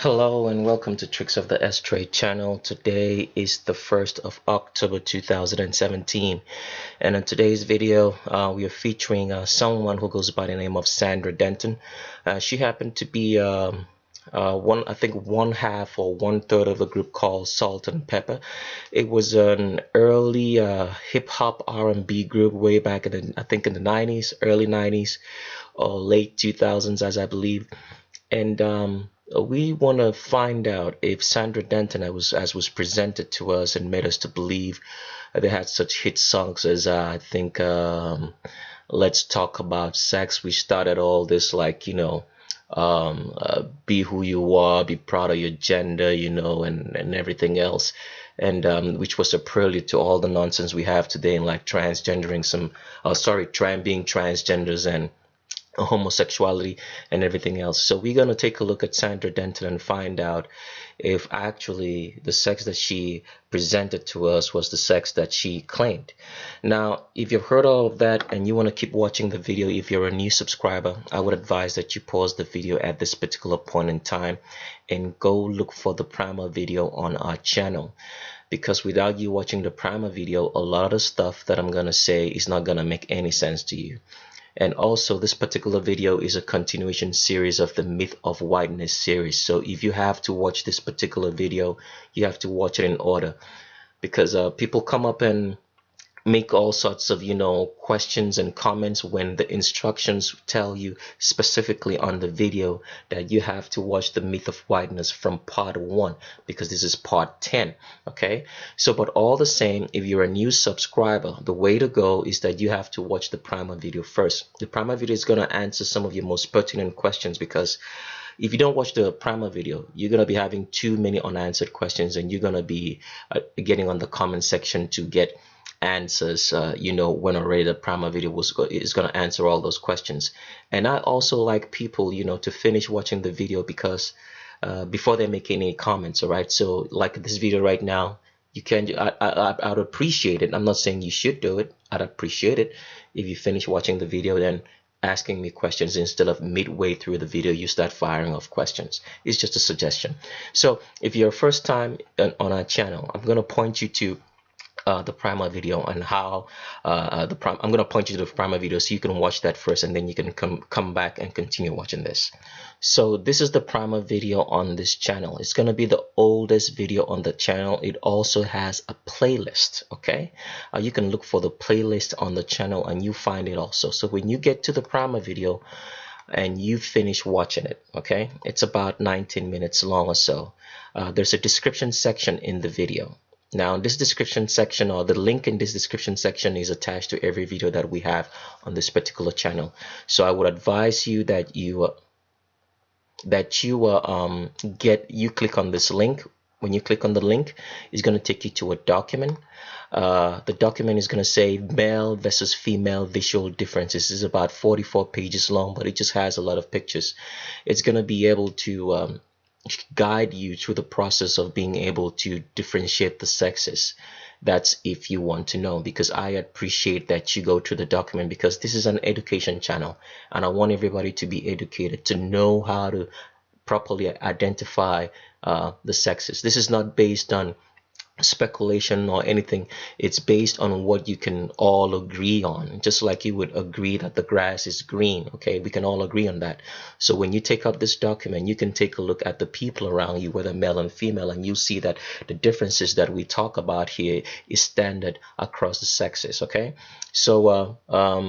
Hello and welcome to Tricks of the S-Trade channel. Today is the 1st of October 2017, and in today's video we are featuring someone who goes by the name of Sandra Denton. She happened to be one half or one third of a group called Salt and Pepper. It was an early hip-hop R&B group way back in the 90s, early 90s or late 2000s as I believe. And we want to find out if Sandra Denton, as was presented to us and made us to believe, they had such hit songs as Let's Talk About Sex. We started all this be who you are, be proud of your gender, and everything else. And which was a prelude to all the nonsense we have today in like transgendering being transgenders and homosexuality and everything else. So we're going to take a look at Sandra Denton and find out if actually the sex that she presented to us was the sex that she claimed. Now, if you've heard all of that and you want to keep watching the video, if you're a new subscriber, I would advise that you pause the video at this particular point in time and go look for the primer video on our channel, because without you watching the primer video, a lot of the stuff that I'm going to say is not going to make any sense to you. And also, this particular video is a continuation series of the Myth of Whiteness series. So if you have to watch this particular video, you have to watch it in order, because people come up and make all sorts of questions and comments when the instructions tell you specifically on the video that you have to watch the Myth of Whiteness from part 1, because this is part 10. Okay, so but all the same, if you're a new subscriber, the way to go is that you have to watch the primer video first. The primer video is going to answer some of your most pertinent questions, because if you don't watch the primer video, you're going to be having too many unanswered questions, and you're going to be getting on the comment section to get answers when already the primer video is going to answer all those questions. And I also like people to finish watching the video, because before they make any comments. All right, so like this video right now, you can I'd appreciate it. I'm not saying you should do it. I'd appreciate it if you finish watching the video, then asking me questions instead of midway through the video you start firing off questions. It's just a suggestion. So if you're first time on our channel, I'm going to point you to the primer video and how I'm going to point you to the primer video so you can watch that first, and then you can come back and continue watching this. So this is the primer video on this channel. It's going to be the oldest video on the channel. It also has a playlist. Okay, you can look for the playlist on the channel and you find it also. So when you get to the primer video and you finish watching it, okay, it's about 19 minutes long or so, there's a description section in the video. Now, this description section, or the link in this description section, is attached to every video that we have on this particular channel. So I would advise you that you click on this link. When you click on the link, it's going to take you to a document. The document is going to say male versus female visual differences. This is about 44 pages long, but it just has a lot of pictures. It's going to be able to guide you through the process of being able to differentiate the sexes. That's if you want to know, because I appreciate that you go through the document, because this is an education channel and I want everybody to be educated, to know how to properly identify the sexes. This is not based on speculation or anything. It's based on what you can all agree on, just like you would agree that the grass is green. Okay, we can all agree on that. So when you take up this document, you can take a look at the people around you, whether male and female, and you see that the differences that we talk about here is standard across the sexes. Okay, so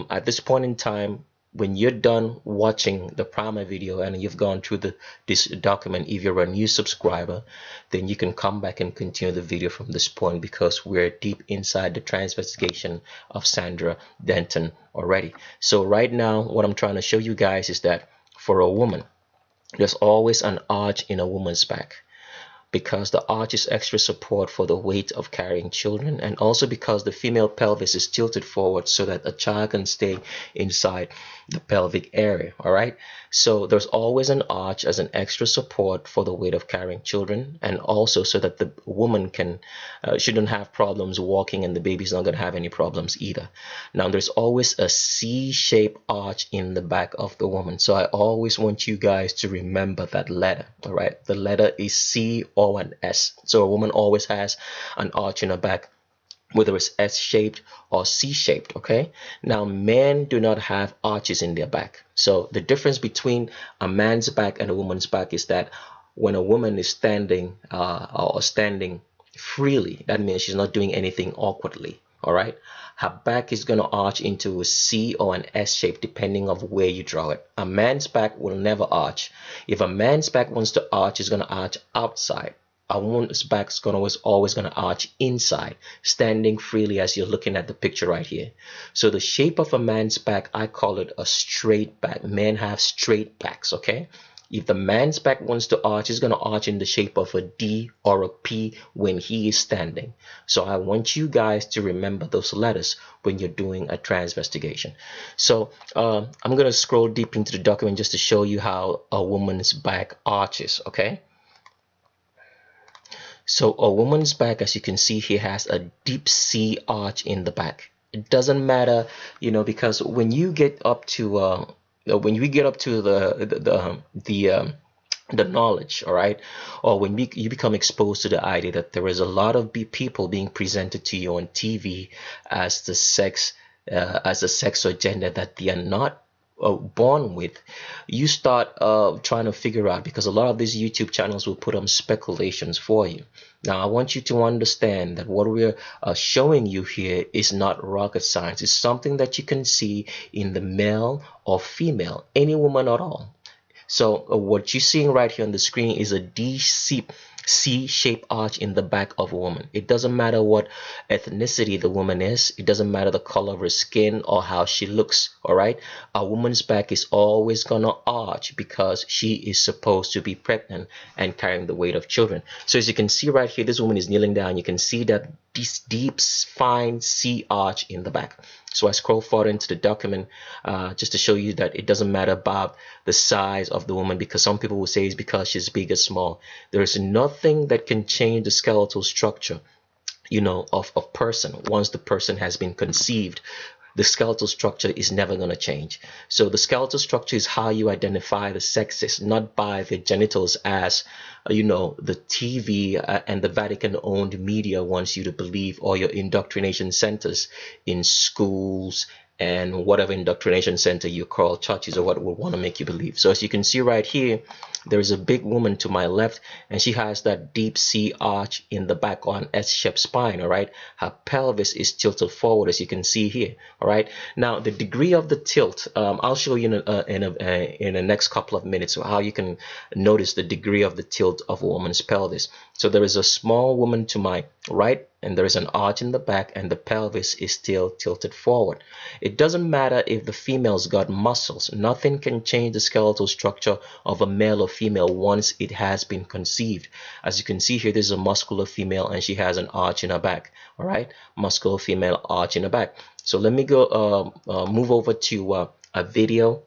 at this point in time, when you're done watching the primer video and you've gone through this document, if you're a new subscriber, then you can come back and continue the video from this point, because we're deep inside the transvestigation of Sandra Denton already. So right now, what I'm trying to show you guys is that for a woman, there's always an arch in a woman's back. because the arch is extra support for the weight of carrying children, and also because the female pelvis is tilted forward so that a child can stay inside the pelvic area. All right, so there's always an arch as an extra support for the weight of carrying children, and also so that the woman can shouldn't have problems walking, and the baby's not going to have any problems either. Now there's always a C-shaped arch in the back of the woman, so I always want you guys to remember that letter. All right, the letter is C or an S, so a woman always has an arch in her back, whether it's S-shaped or C-shaped. Okay, now men do not have arches in their back. So the difference between a man's back and a woman's back is that when a woman is standing or standing freely, that means she's not doing anything awkwardly. All right, her back is going to arch into a C or an S shape depending on where you draw it. A man's back will never arch. If a man's back wants to arch, it's going to arch outside. A woman's back is always going to arch inside, standing freely, as you're looking at the picture right here. So the shape of a man's back, I call it a straight back. Men have straight backs. Okay, if the man's back wants to arch, it's going to arch in the shape of a D or a P when he is standing. So I want you guys to remember those letters when you're doing a transvestigation. So I'm going to scroll deep into the document just to show you how a woman's back arches. Okay, so a woman's back, as you can see here, has a deep C arch in the back. It doesn't matter, because when you get up to when we get up to the knowledge, all right, or when you become exposed to the idea that there is a lot of people being presented to you on TV as the sex or gender that they are not born with, you start trying to figure out, because a lot of these YouTube channels will put on speculations for you. Now I want you to understand that what we're showing you here is not rocket science. It's something that you can see in the male or female, any woman at all. So what you're seeing right here on the screen is a C-shaped arch in the back of a woman. It doesn't matter what ethnicity the woman is. It doesn't matter the color of her skin or how she looks. All right, a woman's back is always gonna arch because she is supposed to be pregnant and carrying the weight of children. So as you can see right here, this woman is kneeling down. You can see that this deep fine C arch in the back. So I scroll forward into the document just to show you that it doesn't matter about the size of the woman, because some people will say it's because she's big or small. There is nothing that can change the skeletal structure, of a person once the person has been conceived. The skeletal structure is never going to change. So the skeletal structure is how you identify the sexes, not by the genitals as the TV and the Vatican-owned media wants you to believe, or your indoctrination centers in schools and whatever indoctrination center you call churches, or what would want to make you believe. So as you can see right here, there is a big woman to my left, and she has that deep C arch in the back on S-shaped spine. All right, her pelvis is tilted forward, as you can see here. All right, now the degree of the tilt, I'll show you in the next couple of minutes how you can notice the degree of the tilt of a woman's pelvis. So there is a small woman to my right, and there is an arch in the back, and the pelvis is still tilted forward. It doesn't matter if the female's got muscles. Nothing can change the skeletal structure of a male or female once it has been conceived. As you can see here, this is a muscular female, and she has an arch in her back. All right, muscular female, arch in her back. So let me go move over to a video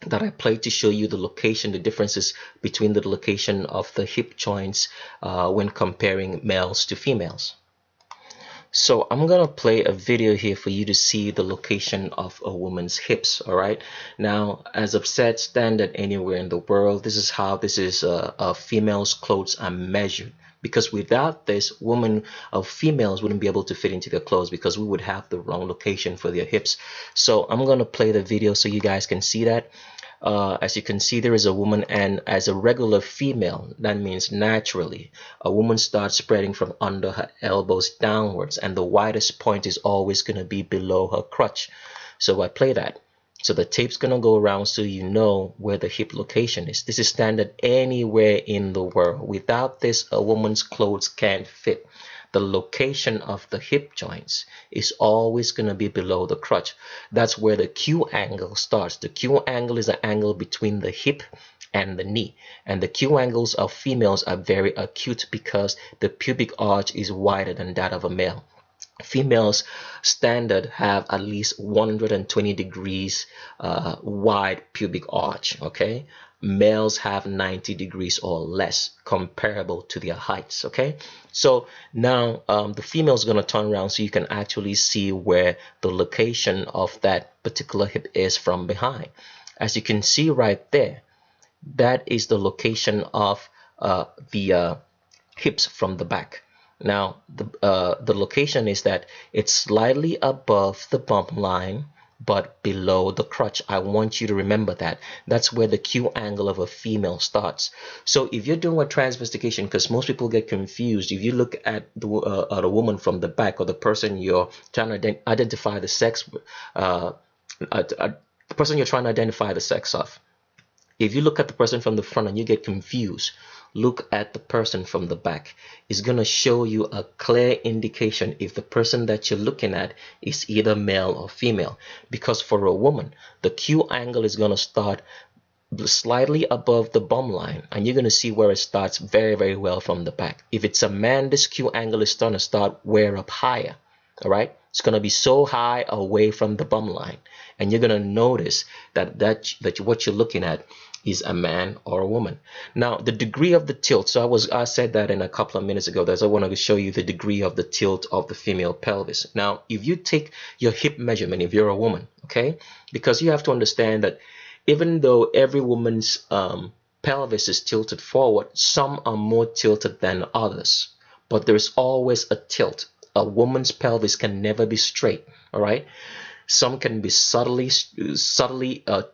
that I played to show you the location, the differences between the location of the hip joints when comparing males to females. So I'm gonna play a video here for you to see the location of a woman's hips. All right, now as I've said, standard anywhere in the world, this is how a female's clothes are measured, because without this, females wouldn't be able to fit into their clothes, because we would have the wrong location for their hips. So I'm gonna play the video so you guys can see that. As you can see, there is a woman, and as a regular female, that means naturally, a woman starts spreading from under her elbows downwards, and the widest point is always going to be below her crotch. So I play that. So the tape's going to go around so you know where the hip location is. This is standard anywhere in the world. Without this, a woman's clothes can't fit. The location of the hip joints is always going to be below the crotch. That's where the Q angle starts. The Q angle is an angle between the hip and the knee. And the Q angles of females are very acute because the pubic arch is wider than that of a male. Females standard have at least 120 degrees wide pubic arch. Okay, males have 90 degrees or less, comparable to their heights. Okay, so now the female is going to turn around so you can actually see where the location of that particular hip is from behind. As you can see right there, that is the location of the hips from the back. Now the location is that it's slightly above the bump line but below the crotch. I want you to remember that. That's where the Q angle of a female starts. So if you're doing a transvestigation, because most people get confused, if you look at the woman from the back, or the person you're trying to identify the sex, the person you're trying to identify the sex of, if you look at the person from the front and you get confused, look at the person from the back. It's going to show you a clear indication if the person that you're looking at is either male or female. Because for a woman, the Q angle is going to start slightly above the bum line, and you're going to see where it starts very, very well from the back. If it's a man, this Q angle is going to start way up higher. All right, it's going to be so high away from the bum line, and you're going to notice that what you're looking at is a man or a woman. Now the degree of the tilt, so I said that in a couple of minutes ago, that I wanted to show you the degree of the tilt of the female pelvis. Now if you take your hip measurement, if you're a woman, okay, because you have to understand that even though every woman's pelvis is tilted forward, some are more tilted than others, but there's always a tilt. A woman's pelvis can never be straight. All right, some can be subtly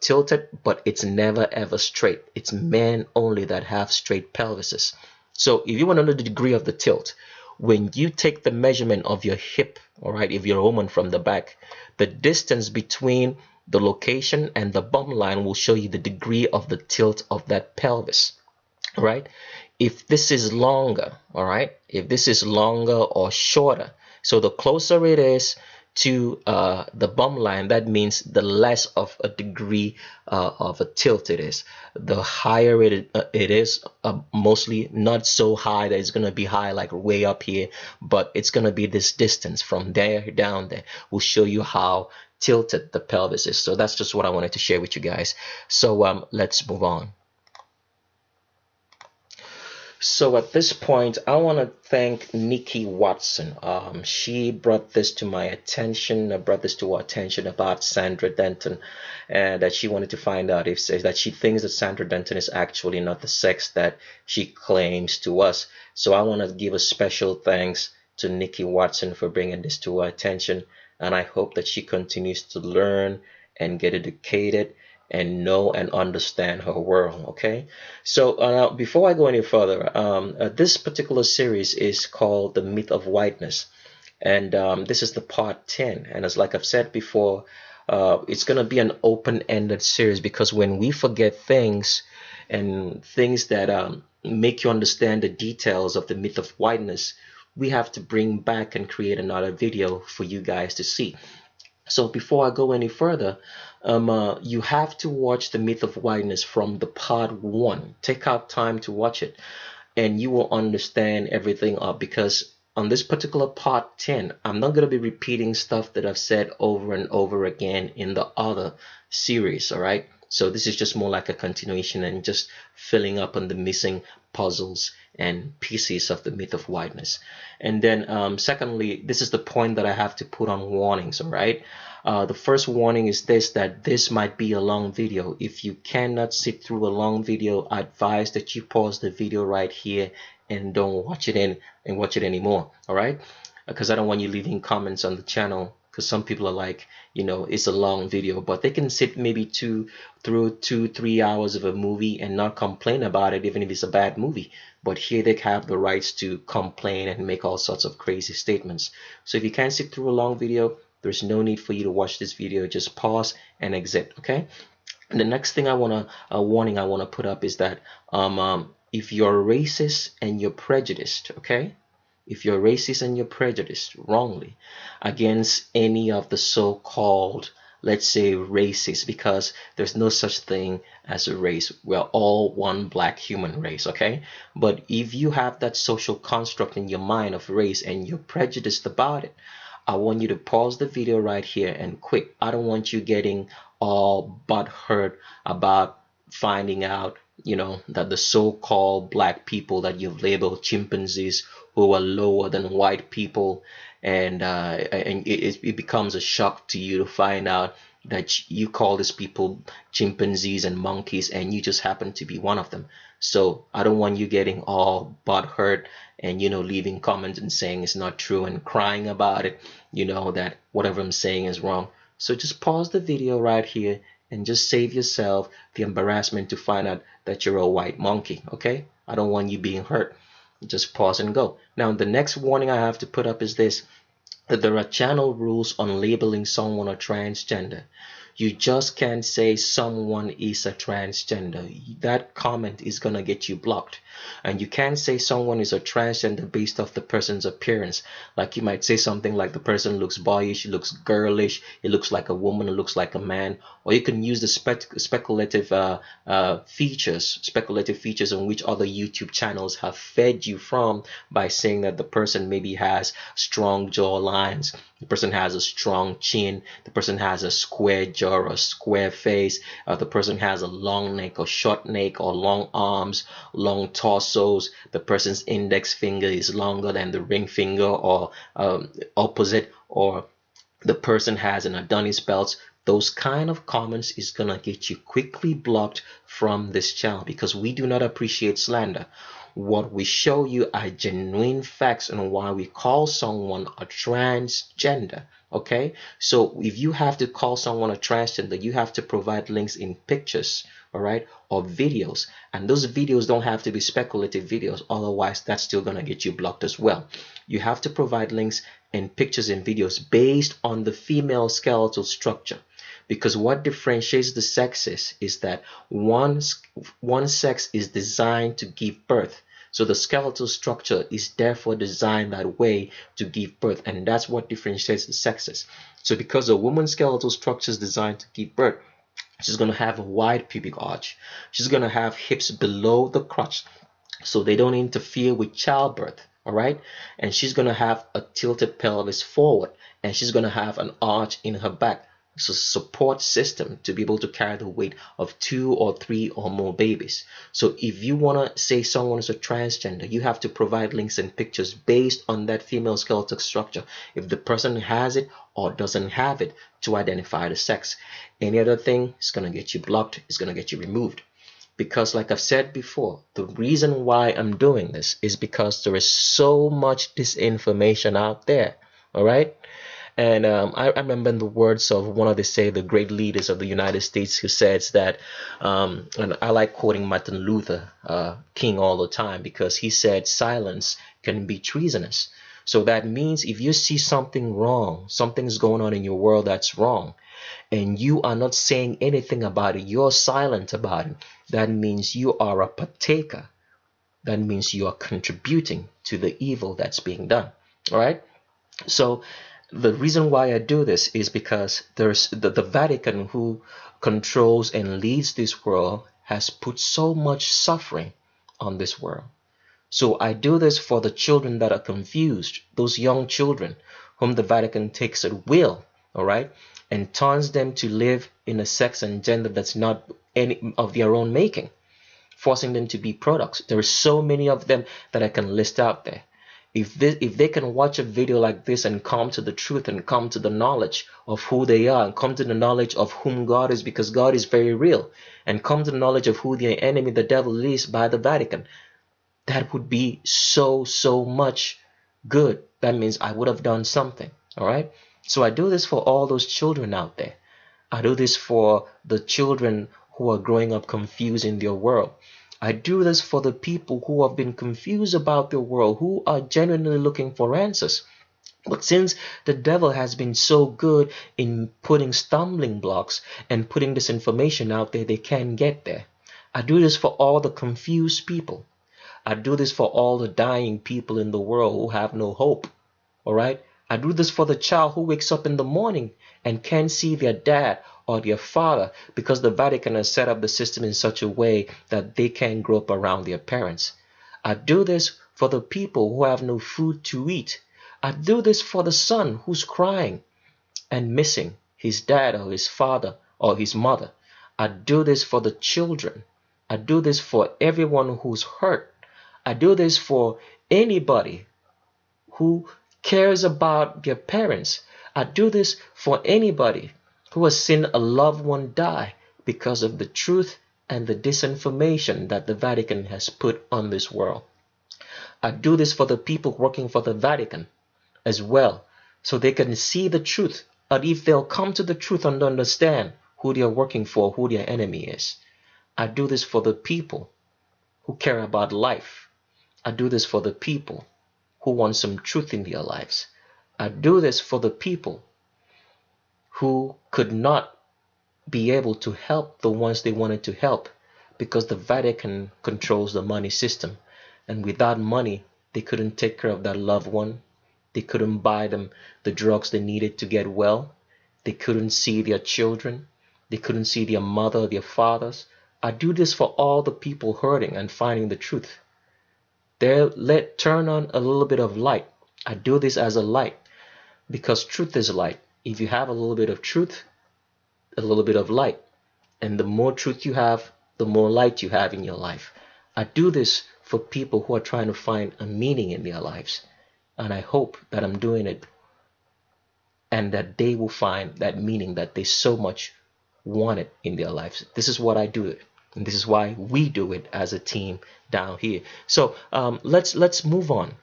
tilted, but it's never ever straight. It's men only that have straight pelvises. So if you want to know the degree of the tilt, when you take the measurement of your hip, all right, if you're a woman from the back, the distance between the location and the bum line will show you the degree of the tilt of that pelvis. All right, if this is longer, all right, if this is longer or shorter, so the closer it is to the bum line, that means the less of a degree of a tilt it is. The higher it is, mostly not so high that it's going to be high like way up here, but it's going to be this distance from there down there will show you how tilted the pelvis is. So that's just what I wanted to share with you guys. So let's move on. So at this point, I want to thank Nikki Watson. She brought this to my attention, brought this to our attention about Sandra Denton, and that she wanted to find out if that she thinks that Sandra Denton is actually not the sex that she claims to us. So I want to give a special thanks to Nikki Watson for bringing this to our attention, and I hope that she continues to learn and get educated and know and understand her world. Okay, so now before I go any further, this particular series is called The Myth of Whiteness, and this is the part 10, and as like I've said before, it's going to be an open-ended series, because when we forget things and things that make you understand the details of the myth of whiteness, we have to bring back and create another video for you guys to see. So before I go any further, you have to watch The Myth of Whiteness from the part 1. Take out time to watch it, and you will understand everything up, because on this particular part 10, I'm not going to be repeating stuff that I've said over and over again in the other series, all right? So this is just more like a continuation and just filling up on the missing puzzles and pieces of the myth of whiteness. And then secondly, this is the point that I have to put on warnings, all right? The first warning is this, that this might be a long video. If you cannot sit through a long video, I advise that you pause the video right here and don't watch it watch it anymore, all right? Because I don't want you leaving comments on the channel, because some people are like, you know, it's a long video, but they can sit maybe through 2-3 hours of a movie and not complain about it, even if it's a bad movie. But here they have the rights to complain and make all sorts of crazy statements. So if you can't sit through a long video, there's no need for you to watch this video. Just pause and exit, okay? And the next thing warning I want to put up is that if you're racist and you're prejudiced, okay? If you're racist and you're prejudiced wrongly against any of the so-called let's say racist, because there's no such thing as a race. We're all one black human race, okay? But if you have that social construct in your mind of race and you're prejudiced about it, I want you to pause the video right here and quick. I don't want you getting all butthurt about finding out, that the so-called black people that you've labeled chimpanzees, who are lower than white people, and it becomes a shock to you to find out that you call these people chimpanzees and monkeys, and you just happen to be one of them. So I don't want you getting all butthurt and leaving comments and saying it's not true and crying about it, that whatever I'm saying is wrong. So just pause the video right here and just save yourself the embarrassment to find out that you're a white monkey, okay? I don't want you being hurt. Just pause and go. Now, the next warning I have to put up is this: that there are channel rules on labeling someone a transgender. You just can't say someone is a transgender. That comment is gonna get you blocked. And you can't say someone is a transgender based off the person's appearance. Like you might say something like the person looks boyish, looks girlish, it looks like a woman, it looks like a man. Or you can use the speculative features on which other YouTube channels have fed you from, by saying that the person maybe has strong jaw lines, the person has a strong chin, the person has a square jaw or a square face, the person has a long neck or short neck, or long arms, long torsos, the person's index finger is longer than the ring finger, or opposite, or the person has an Adonis belt. Those kind of comments is gonna get you quickly blocked from this channel, because we do not appreciate slander. What we show you are genuine facts on why we call someone a transgender. Okay, so if you have to call someone a transgender, you have to provide links in pictures, all right, or videos, and those videos don't have to be speculative videos, otherwise that's still gonna get you blocked as well. You have to provide links in pictures and videos based on the female skeletal structure, because what differentiates the sexes is that one sex is designed to give birth. So the skeletal structure is therefore designed that way to give birth, and that's what differentiates the sexes. So because a woman's skeletal structure is designed to give birth, she's going to have a wide pubic arch. She's going to have hips below the crotch so they don't interfere with childbirth, all right? And she's going to have a tilted pelvis forward, and she's going to have an arch in her back. So support system to be able to carry the weight of 2 or 3 or more babies. So if you want to say someone is a transgender, you have to provide links and pictures based on that female skeletal structure, if the person has it or doesn't have it, to identify the sex. Any other thing is going to get you blocked, it's going to get you removed. Because like I've said before, the reason why I'm doing this is because there is so much disinformation out there, all right? And I remember in the words of one of the great leaders of the United States, who says that, and I like quoting Martin Luther King all the time, because he said silence can be treasonous. So that means if you see something wrong, something's going on in your world that's wrong, and you are not saying anything about it, you're silent about it, that means you are a partaker. That means you are contributing to the evil that's being done. All right? So the reason why I do this is because there's the Vatican, who controls and leads this world, has put so much suffering on this world. So I do this for the children that are confused, those young children whom the Vatican takes at will, all right, and turns them to live in a sex and gender that's not any of their own making, forcing them to be products. There are so many of them that I can list out there. If they can watch a video like this and come to the truth and come to the knowledge of who they are, and come to the knowledge of whom God is, because God is very real, and come to the knowledge of who their enemy, the devil, is by the Vatican, that would be so much good. That means I would have done something. All right. So I do this for all those children out there. I do this for the children who are growing up confused in their world. I do this for the people who have been confused about their world, who are genuinely looking for answers. But since the devil has been so good in putting stumbling blocks and putting this information out there, they can't get there. I do this for all the confused people. I do this for all the dying people in the world who have no hope. All right? I do this for the child who wakes up in the morning and can't see their dad or their father because the Vatican has set up the system in such a way that they can't grow up around their parents. I do this for the people who have no food to eat. I do this for the son who's crying and missing his dad or his father or his mother. I do this for the children. I do this for everyone who's hurt. I do this for anybody who cares about their parents. I do this for anybody who has seen a loved one die because of the truth and the disinformation that the Vatican has put on this world. I do this for the people working for the Vatican as well, so they can see the truth. And if they'll come to the truth and understand who they are working for, who their enemy is. I do this for the people who care about life. I do this for the people who want some truth in their lives. I do this for the people who could not be able to help the ones they wanted to help because the Vatican controls the money system. And without money, they couldn't take care of that loved one. They couldn't buy them the drugs they needed to get well. They couldn't see their children. They couldn't see their mother, their fathers. I do this for all the people hurting and finding the truth. Turn on a little bit of light. I do this as a light because truth is light. If you have a little bit of truth, a little bit of light, and the more truth you have, the more light you have in your life. I do this for people who are trying to find a meaning in their lives. And I hope that I'm doing it and that they will find that meaning that they so much wanted in their lives. This is what I do it. And this is why we do it as a team down here. So let's move on.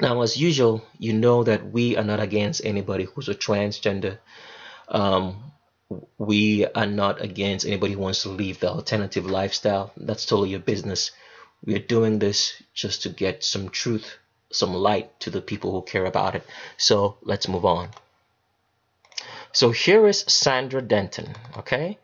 Now, as usual, you know that we are not against anybody who's a transgender. We are not against anybody who wants to live the alternative lifestyle. That's totally your business. We are doing this just to get some truth, some light to the people who care about it. So let's move on. So here is Sandra Denton, okay?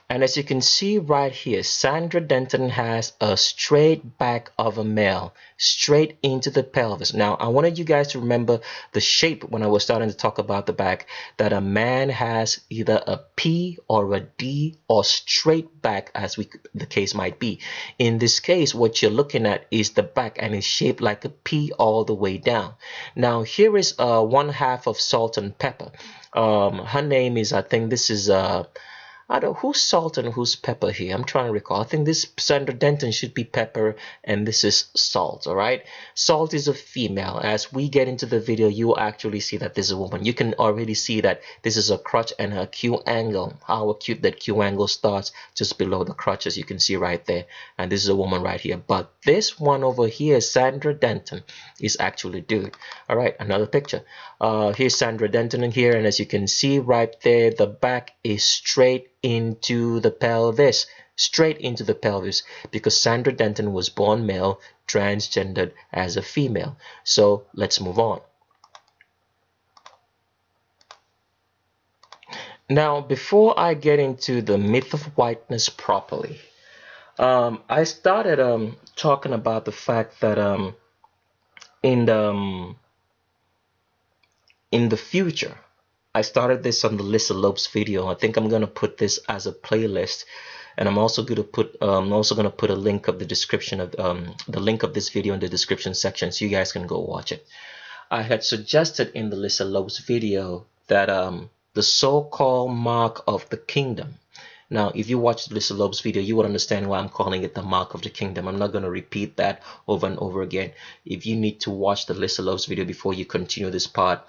And as you can see right here, Sandra Denton has a straight back of a male, straight into the pelvis. Now, I wanted you guys to remember the shape when I was starting to talk about the back, that a man has either a P or a D or straight back, as the case might be. In this case, what you're looking at is the back, and it's shaped like a P all the way down. Now, here is 1/2 of salt and pepper. Her name is, I think this is I don't know who's salt and who's pepper here. I'm trying to recall. I think this Sandra Denton should be pepper and this is salt. All right. Salt is a female. As we get into the video, you will actually see that this is a woman. You can already see that this is a crotch and her Q angle. How acute that Q angle starts just below the crotch, as you can see right there. And this is a woman right here. But this one over here, Sandra Denton, is actually dude. All right. Another picture. Here's Sandra Denton in here. And as you can see right there, the back is straight into the pelvis, straight into the pelvis, because Sandra Denton was born male, transgendered as a female. So let's move on. Now, before I get into the myth of whiteness properly, I started talking about the fact that in the future, I started this on the Lisa Lopes video. I think I'm gonna put this as a playlist, and I'm also gonna put a link of the description of the link of this video in the description section, so you guys can go watch it. I had suggested in the Lisa Lopes video that the so-called mark of the kingdom. Now, if you watch the Lisa Lopes video, you will understand why I'm calling it the mark of the kingdom. I'm not going to repeat that over and over again. If you need to watch the Lisa Lopes video before you continue this part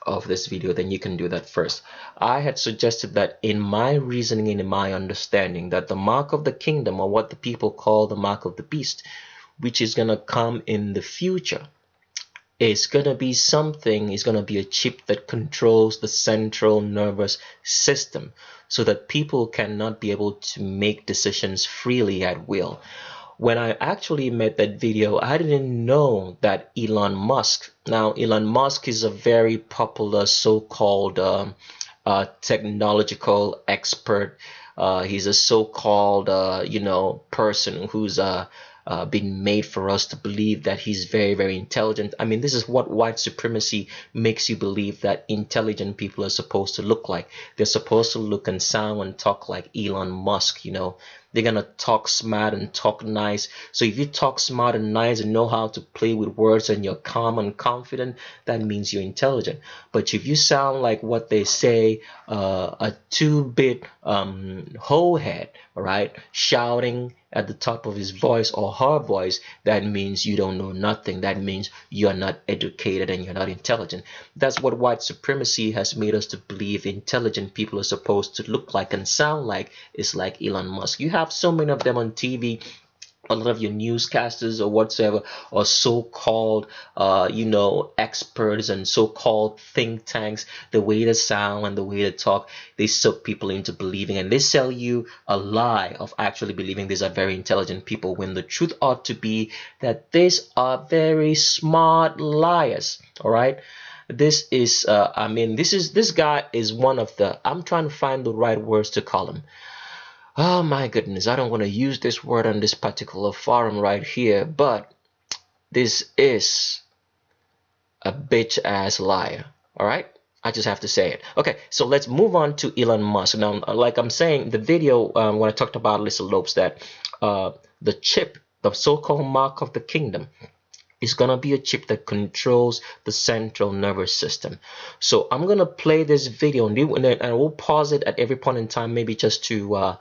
of this video, then you can do that first. I had suggested that in my reasoning and in my understanding, that the mark of the kingdom, or what the people call the mark of the beast, which is going to come in the future, is going to be something, is going to be a chip that controls the central nervous system, so that people cannot be able to make decisions freely at will. When I actually made that video, I didn't know that Elon Musk, now Elon Musk is a very popular so-called technological expert. He's a so-called person who's been made for us to believe that he's very, very intelligent. I mean, this is what white supremacy makes you believe that intelligent people are supposed to look like. They're supposed to look and sound and talk like Elon Musk, you know. They're gonna talk smart and talk nice. So if you talk smart and nice and know how to play with words and you're calm and confident, that means you're intelligent. But if you sound like what they say, a two-bit whole head, all right, shouting at the top of his voice or her voice, that means you don't know nothing. That means you're not educated and you're not intelligent. That's what white supremacy has made us to believe intelligent people are supposed to look like and sound like. Is like Elon Musk. You have so many of them on TV. A lot of your newscasters or whatsoever, or so-called experts and so-called think tanks, the way they sound and the way they talk, they suck people into believing, and they sell you a lie of actually believing these are very intelligent people, when the truth ought to be that these are very smart liars. All right. This is this guy is one of the, I'm trying to find the right words to call him. Oh my goodness, I don't want to use this word on this particular forum right here, but this is a bitch ass liar. All right? I just have to say it. Okay, so let's move on to Elon Musk. Now, like I'm saying, the video when I talked about Lisa Lopes, that the chip, the so-called mark of the kingdom, is going to be a chip that controls the central nervous system. So I'm going to play this video, and I will pause it at every point in time, maybe just to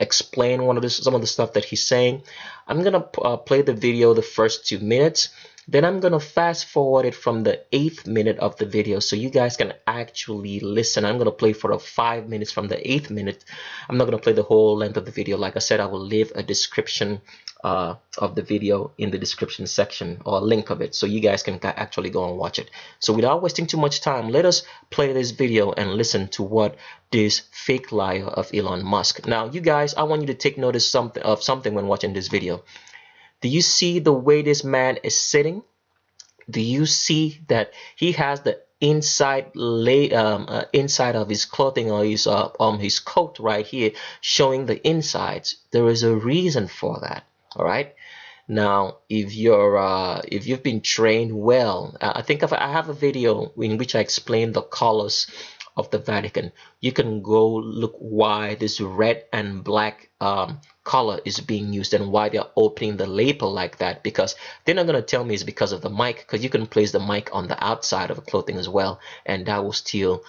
explain some of the stuff that he's saying. I'm going to play the video the first 2 minutes. Then I'm going to fast forward it from the 8th minute of the video so you guys can actually listen. I'm going to play for the 5 minutes from the 8th minute. I'm not going to play the whole length of the video. Like I said, I will leave a description of the video in the description section, or a link of it, so you guys can actually go and watch it. So without wasting too much time, let us play this video and listen to what this fake liar of Elon Musk. Now, you guys, I want you to take notice of something when watching this video. Do you see the way this man is sitting? Do you see that he has the inside of his clothing, or his coat right here, showing the insides? There is a reason for that. All right. Now, if you've been trained well, I have a video in which I explain the colors of the Vatican. You can go look why this red and black color is being used and why they're opening the label like that, because they're not going to tell me it's because of the mic, because you can place the mic on the outside of the clothing as well, and that will still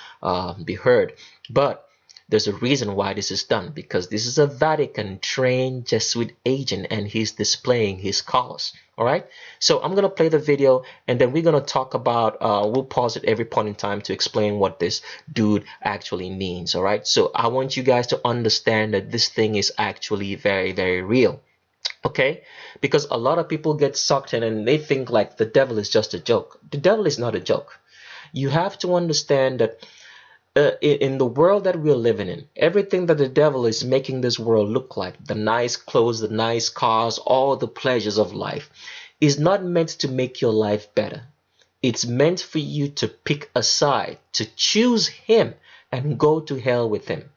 be heard. But there's a reason why this is done, because this is a Vatican trained Jesuit agent and he's displaying his colors. All right, so I'm gonna play the video and then we're gonna talk about we'll pause it every point in time to explain what this dude actually means. All right, so I want you guys to understand that this thing is actually very, very real. Okay, because a lot of people get sucked in and they think like the devil is just a joke. The devil is not a joke. You have to understand that in the world that we're living in, everything that the devil is making this world look like, the nice clothes, the nice cars, all the pleasures of life, is not meant to make your life better. It's meant for you to pick a side, to choose him and go to hell with him.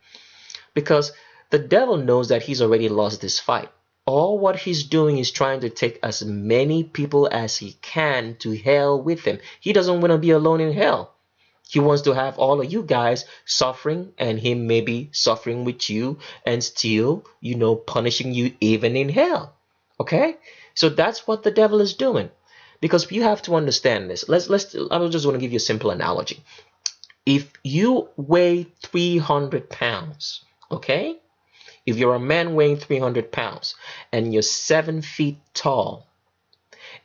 Because the devil knows that he's already lost this fight. All what he's doing is trying to take as many people as he can to hell with him. He doesn't want to be alone in hell. He wants to have all of you guys suffering, and him maybe suffering with you and still, punishing you even in hell. Okay? So that's what the devil is doing. Because you have to understand this. I just want to give you a simple analogy. If you weigh 300 pounds, okay? If you're a man weighing 300 pounds and you're 7 feet tall,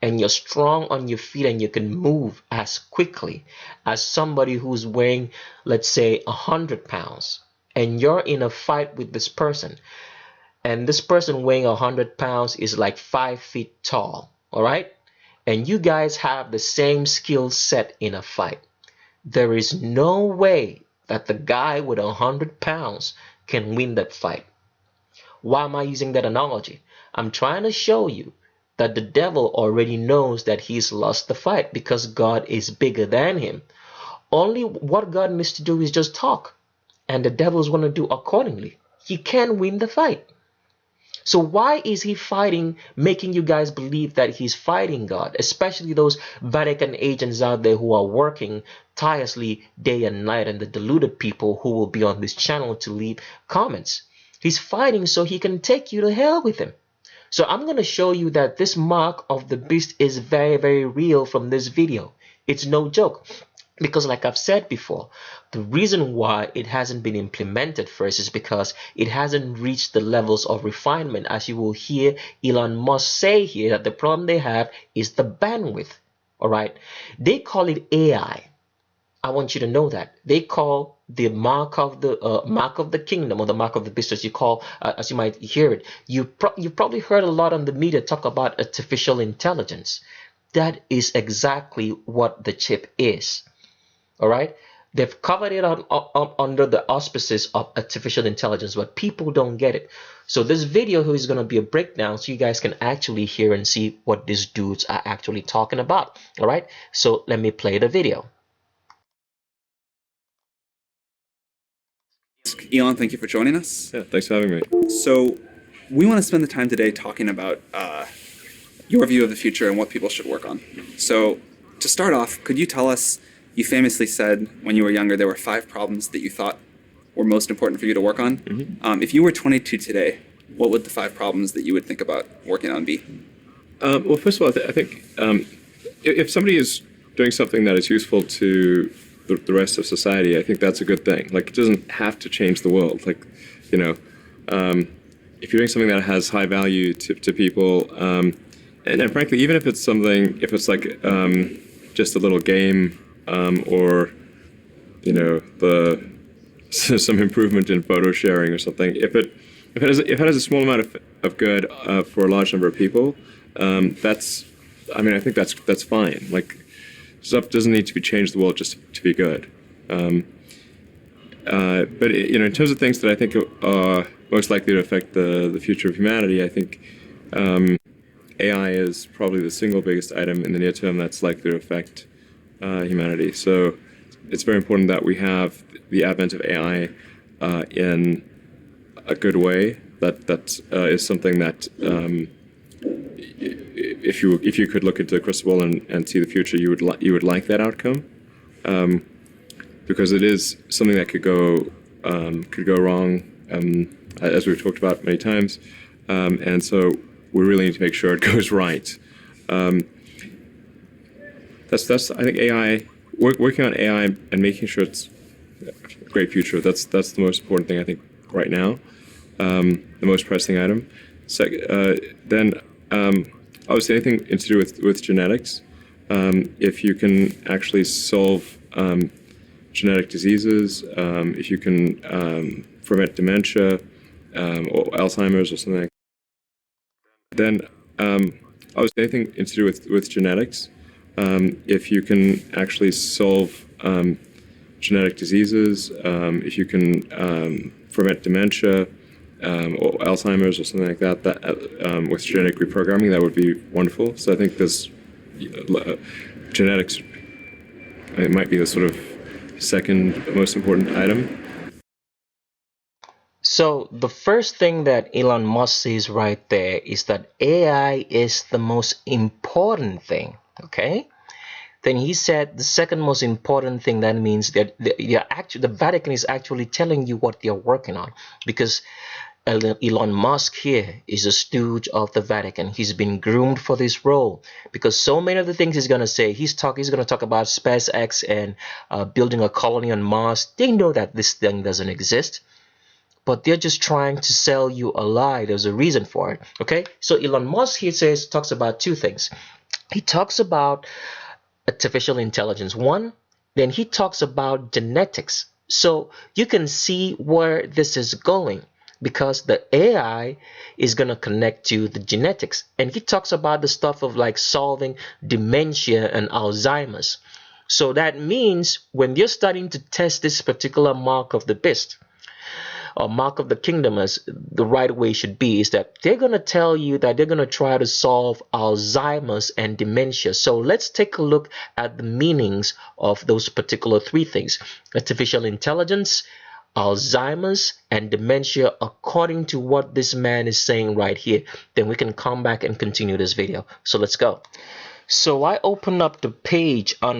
and you're strong on your feet and you can move as quickly as somebody who's weighing, let's say, 100 pounds, and you're in a fight with this person, and this person weighing 100 pounds is like 5 feet tall, all right? And you guys have the same skill set in a fight. There is no way that the guy with 100 pounds can win that fight. Why am I using that analogy? I'm trying to show you that the devil already knows that he's lost the fight, because God is bigger than him. Only what God needs to do is just talk, and the devil's going to do accordingly. He can win the fight. So why is he fighting, making you guys believe that he's fighting God, especially those Vatican agents out there who are working tirelessly day and night, and the deluded people who will be on this channel to leave comments? He's fighting so he can take you to hell with him. So I'm going to show you that this mark of the beast is very, very real from this video. It's no joke. Because like I've said before, the reason why it hasn't been implemented first is because it hasn't reached the levels of refinement. As you will hear Elon Musk say here, that the problem they have is the bandwidth. All right. They call it AI. I want you to know that they call the mark of the kingdom, or the mark of the beast, as you call, as you might hear it. You've probably heard a lot on the media talk about artificial intelligence. That is exactly what the chip is. All right, they've covered it under the auspices of artificial intelligence, but people don't get it. So this video here is going to be a breakdown, so you guys can actually hear and see what these dudes are actually talking about. All right, so let me play the video. Elon, thank you for joining us. Yeah, thanks for having me. So we want to spend the time today talking about your view of the future and what people should work on. So to start off, could you tell us, you famously said when you were younger there were 5 problems that you thought were most important for you to work on. Mm-hmm. If you were 22 today, what would the 5 problems that you would think about working on be? Well, first of all, I think if somebody is doing something that is useful to the rest of society, I think that's a good thing. Like, it doesn't have to change the world. Like, you know, if you're doing something that has high value to people, and frankly, even if it's something, if it's like just a little game, or, you know, some improvement in photo sharing or something, if it has a small amount of good for a large number of people, I think that's fine. Like, stuff doesn't need to be changed the world just to be good. But in terms of things that I think are most likely to affect the future of humanity, I think AI is probably the single biggest item in the near term that's likely to affect humanity. So it's very important that we have the advent of AI in a good way. That is something that if you could look into the crystal ball and see the future, you would like that outcome, because it is something that could go wrong, as we've talked about many times, and so we really need to make sure it goes right. That's I think AI, working on AI and making sure it's a great future. That's the most important thing I think right now, the most pressing item. Then obviously anything to do with genetics. If you can actually solve genetic diseases, if you can prevent dementia or Alzheimer's or something like that. Then obviously anything to do with genetics. If you can actually solve genetic diseases, if you can prevent dementia or Alzheimer's or something like that, with genetic reprogramming, that would be wonderful. So I think there's genetics, it might be the sort of second most important item. So the first thing that Elon Musk says right there is that AI is the most important thing. Okay. Then he said the second most important thing, that means that the Vatican is actually telling you what they're working on, because Elon Musk here is a stooge of the Vatican. He's been groomed for this role, because so many of the things he's going to say, he's going to talk about SpaceX and building a colony on Mars. They know that this thing doesn't exist, but they're just trying to sell you a lie. There's a reason for it. Okay, so Elon Musk here talks about 2 things. He talks about artificial intelligence, 1, then he talks about genetics. So you can see where this is going, because the AI is going to connect to the genetics, and he talks about the stuff of like solving dementia and Alzheimer's. So that means when you're starting to test this particular mark of the beast, or mark of the kingdom, as the right way should be, is that they're going to tell you that they're going to try to solve Alzheimer's and dementia. So let's take a look at the meanings of those particular 3 things: artificial intelligence, Alzheimer's and dementia according to what this man is saying right here. Then we can come back and continue this video. So let's go. So I opened up the page on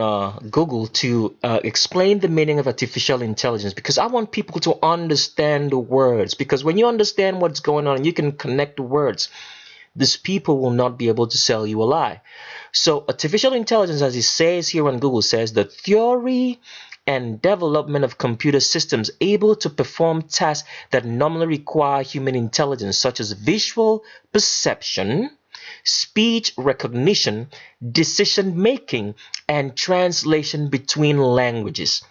Google to explain the meaning of artificial intelligence, because I want people to understand the words. Because when you understand what's going on and you can connect the words, these people will not be able to sell you a lie. So artificial intelligence, as it says here on Google, says the theory and development of computer systems able to perform tasks that normally require human intelligence, such as visual perception, speech recognition, decision making, and translation between languages.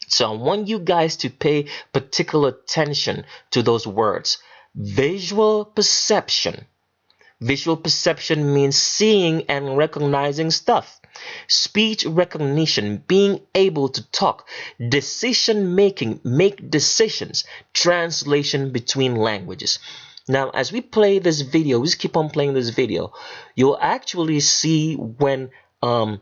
So I want you guys to pay particular attention to those words. Visual perception. Visual perception means seeing and recognizing stuff. Speech recognition, being able to talk. Decision making, make decisions. Translation between languages. Now, as we play this video, we just keep on playing this video, you'll actually see when Elon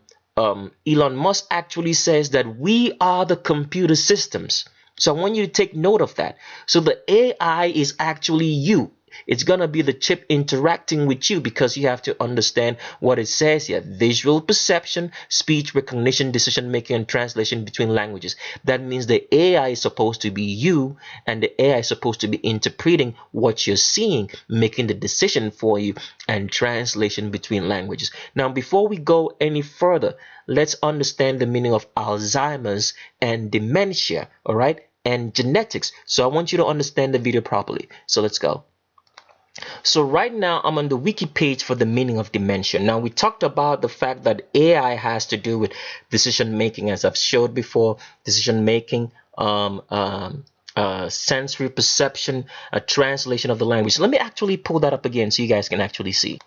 Musk actually says that we are the computer systems. So I want you to take note of that. So the AI is actually you. It's going to be the chip interacting with you, because you have to understand what it says here. Visual perception, speech recognition, decision making, and translation between languages. That means the AI is supposed to be you, and the AI is supposed to be interpreting what you're seeing, making the decision for you, and translation between languages. Now, before we go any further, let's understand the meaning of Alzheimer's and dementia, all right, and genetics. So I want you to understand the video properly. So let's go. So right now I'm on the wiki page for the meaning of dementia. Now we talked about the fact that AI has to do with decision making, as I've showed before, decision making, sensory perception, a translation of the language. So let me actually pull that up again so you guys can actually see.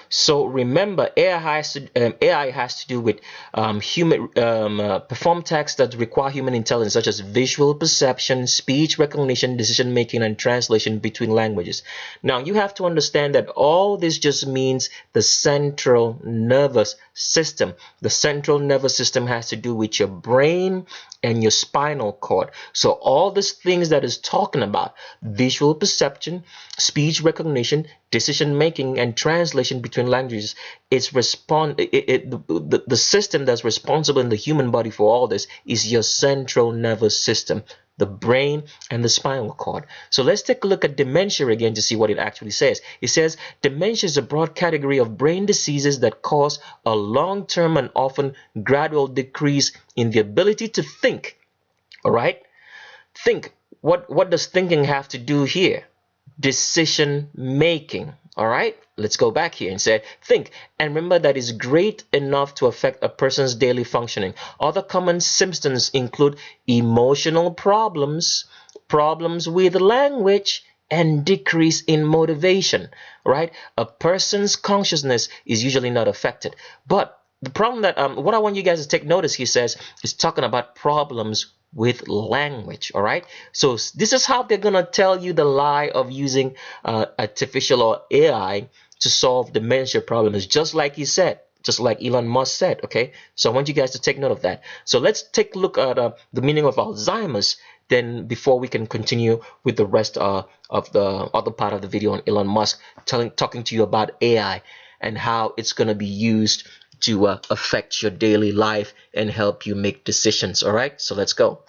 So remember, AI has to do with perform tasks that require human intelligence, such as visual perception, speech recognition, decision making, and translation between languages. Now you have to understand that all this just means the central nervous system. The central nervous system has to do with your brain and your spinal cord. So all these things that is talking about, visual perception, speech recognition, decision making, and translation between languages, it's the system that's responsible in the human body for all this is your central nervous system, the brain and the spinal cord. So let's take a look at dementia again to see what it actually says. It says dementia is a broad category of brain diseases that cause a long-term and often gradual decrease in the ability to think. All right? Think. What does thinking have to do here? Decision making. All right, let's go back here and say think, and remember that is great enough to affect a person's daily functioning. Other common symptoms include emotional problems, problems with language, and decrease in motivation. Right, a person's consciousness is usually not affected, but the problem that what I want you guys to take notice, he says, is talking about problems with language. All right, so this is how they're gonna tell you the lie of using artificial or AI to solve dementia problems, just like he said, just like Elon Musk said. Okay, so I want you guys to take note of that. So let's take a look at the meaning of Alzheimer's, then before we can continue with the rest of the other part of the video on Elon Musk talking to you about AI and how it's going to be used to affect your daily life and help you make decisions. All right, so let's go.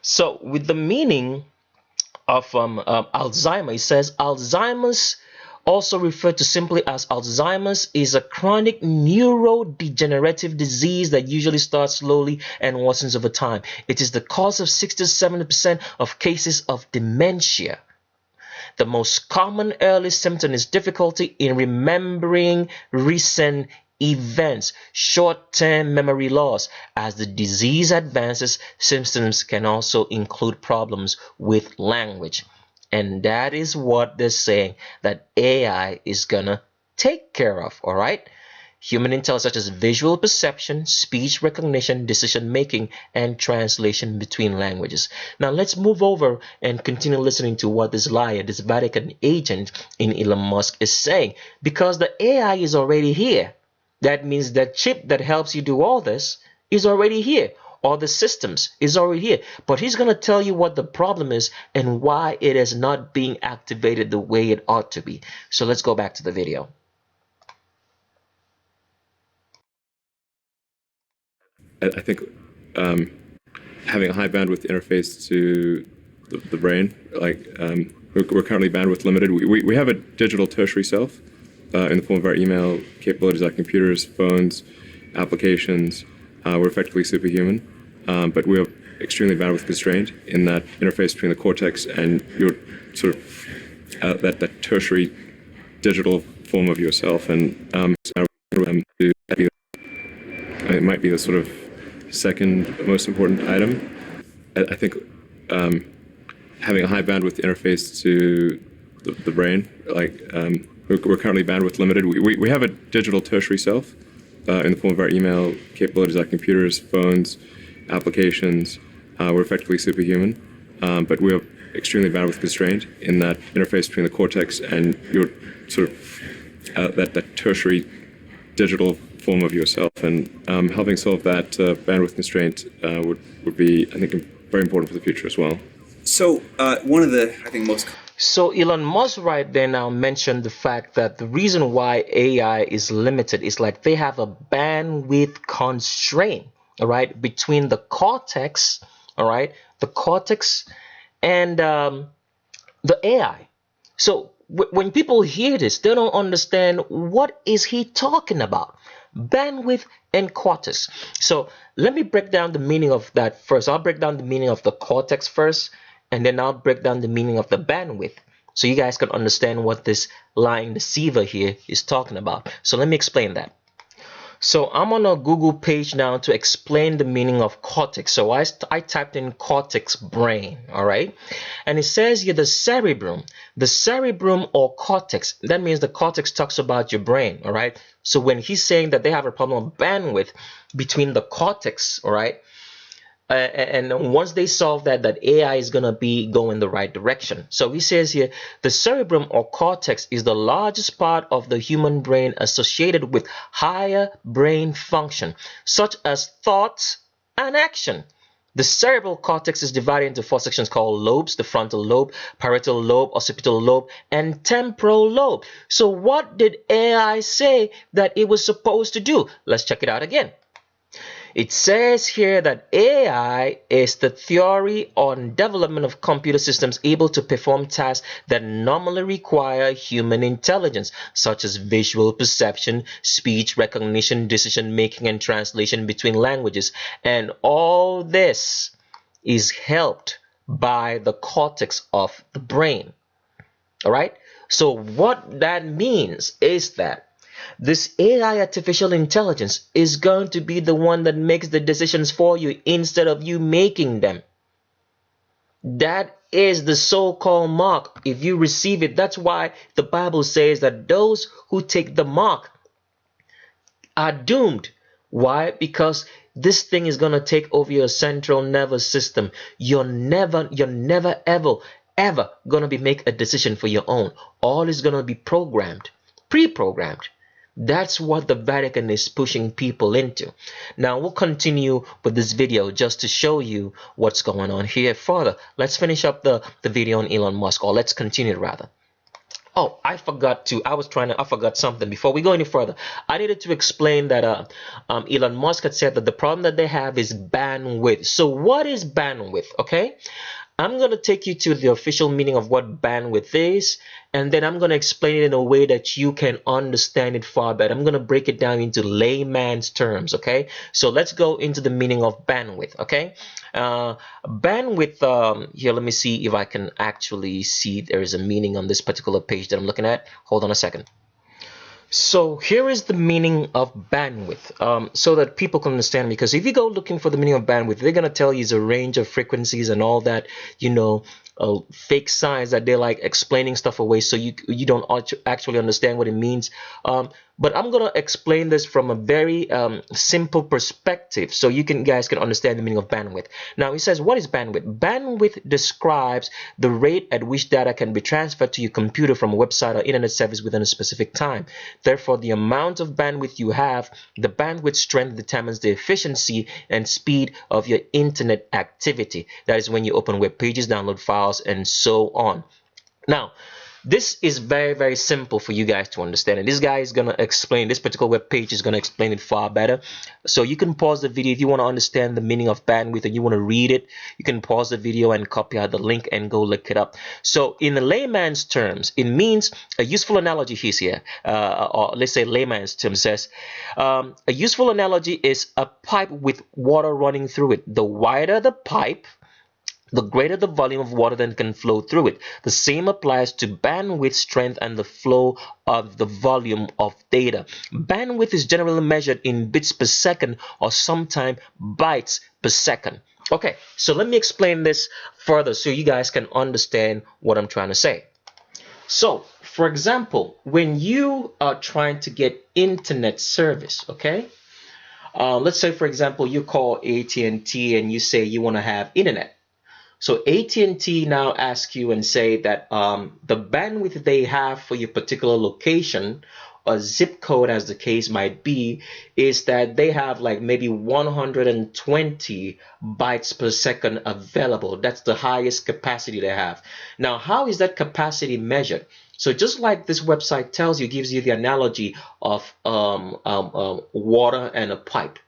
So with the meaning of Alzheimer, it says Alzheimer's, also referred to simply as Alzheimer's, is a chronic neurodegenerative disease that usually starts slowly and worsens over time. It is the cause of 60-70% of cases of dementia. The most common early symptom is difficulty in remembering recent events, short-term memory loss. As the disease advances, symptoms can also include problems with language. And that is what they're saying that AI is gonna take care of. All right, human intelligence such as visual perception, speech recognition, decision making, and translation between languages. Now let's move over and continue listening to what this liar, this Vatican agent in Elon Musk is saying, because the AI is already here. That means that chip that helps you do all this is already here. or the systems is already here, but he's going to tell you what the problem is and why it is not being activated the way it ought to be. So let's go back to the video. I think having a high bandwidth interface to the brain, like we're currently bandwidth limited. We have a digital tertiary self in the form of our email capabilities, like computers, phones, applications. We're effectively superhuman, but we are extremely bandwidth constrained in that interface between the cortex and your sort of that tertiary digital form of yourself. And it might be the sort of second most important item. I think having a high bandwidth interface to the brain, like we're currently bandwidth limited. We have a digital tertiary self in the form of our email capabilities, like computers, phones, applications. We're effectively superhuman, but we are extremely bandwidth constrained in that interface between the cortex and your sort of that tertiary digital form of yourself. And helping solve that bandwidth constraint would be, I think, very important for the future as well. So one of the, I think, most... So Elon Musk right there now mentioned the fact that the reason why AI is limited is like they have a bandwidth constraint, all right, between the cortex, all right, the cortex and the AI. So when people hear this, they don't understand what is he talking about. Bandwidth and cortex. So let me break down the meaning of that first. I'll break down the meaning of the cortex first, and then I'll break down the meaning of the bandwidth, so you guys can understand what this lying deceiver here is talking about. So let me explain that. So I'm on a Google page now to explain the meaning of cortex. So I typed in cortex brain, all right? And it says here the cerebrum or cortex. That means the cortex talks about your brain, all right? So when he's saying that they have a problem of bandwidth between the cortex, all right? And once they solve that AI is going to be going the right direction. So he says here, the cerebrum or cortex is the largest part of the human brain associated with higher brain function, such as thoughts and action. The cerebral cortex is divided into 4 sections called lobes: the frontal lobe, parietal lobe, occipital lobe, and temporal lobe. So what did AI say that it was supposed to do? Let's check it out again. It says here that AI is the theory on development of computer systems able to perform tasks that normally require human intelligence, such as visual perception, speech recognition, decision making, and translation between languages. And all this is helped by the cortex of the brain. All right? So what that means is that this AI, artificial intelligence, is going to be the one that makes the decisions for you instead of you making them. That is the so-called mark. If you receive it, that's why the Bible says that those who take the mark are doomed. Why? Because this thing is going to take over your central nervous system. You're never ever going to make a decision for your own. All is going to be programmed, pre-programmed. That's what the Vatican is pushing people into. Now we'll continue with this video just to show you what's going on here further. Let's finish up the video on Elon Musk, or let's continue rather. Oh, I forgot something before we go any further. I needed to explain that Elon Musk had said that the problem that they have is bandwidth. So what is bandwidth? Okay, I'm going to take you to the official meaning of what bandwidth is, and then I'm going to explain it in a way that you can understand it far better. I'm going to break it down into layman's terms, okay? So let's go into the meaning of bandwidth, okay? Bandwidth, here, let me see if I can actually see there is a meaning on this particular page that I'm looking at. Hold on a second. So here is the meaning of bandwidth, so that people can understand, because if you go looking for the meaning of bandwidth, they're going to tell you it's a range of frequencies and all that, you know, fake science that they're like explaining stuff away so you don't actually understand what it means. But I'm gonna explain this from a very simple perspective, so you guys can understand the meaning of bandwidth. Now it says, what is bandwidth? Bandwidth describes the rate at which data can be transferred to your computer from a website or internet service within a specific time. Therefore, the amount of bandwidth you have, the bandwidth strength determines the efficiency and speed of your internet activity. That is when you open web pages, download files, and so on. Now, this is very, very simple for you guys to understand, and this guy is going to explain, this particular web page is going to explain it far better. So you can pause the video if you want to understand the meaning of bandwidth and you want to read it. You can pause the video and copy out the link and go look it up. So in the layman's terms, it means, a useful analogy here, or let's say layman's terms says, a useful analogy is a pipe with water running through it. The wider the pipe, the greater the volume of water that can flow through it. The same applies to bandwidth strength and the flow of the volume of data. Bandwidth is generally measured in bits per second or sometimes bytes per second. Okay, so let me explain this further so you guys can understand what I'm trying to say. So, for example, when you are trying to get internet service, okay? Let's say, for example, you call AT&T and you say you want to have internet. So AT&T now asks you and say that the bandwidth they have for your particular location or zip code, as the case might be, is that they have like maybe 120 bytes per second available. That's the highest capacity they have. Now, how is that capacity measured? So just like this website tells you, gives you the analogy of water and a pipe.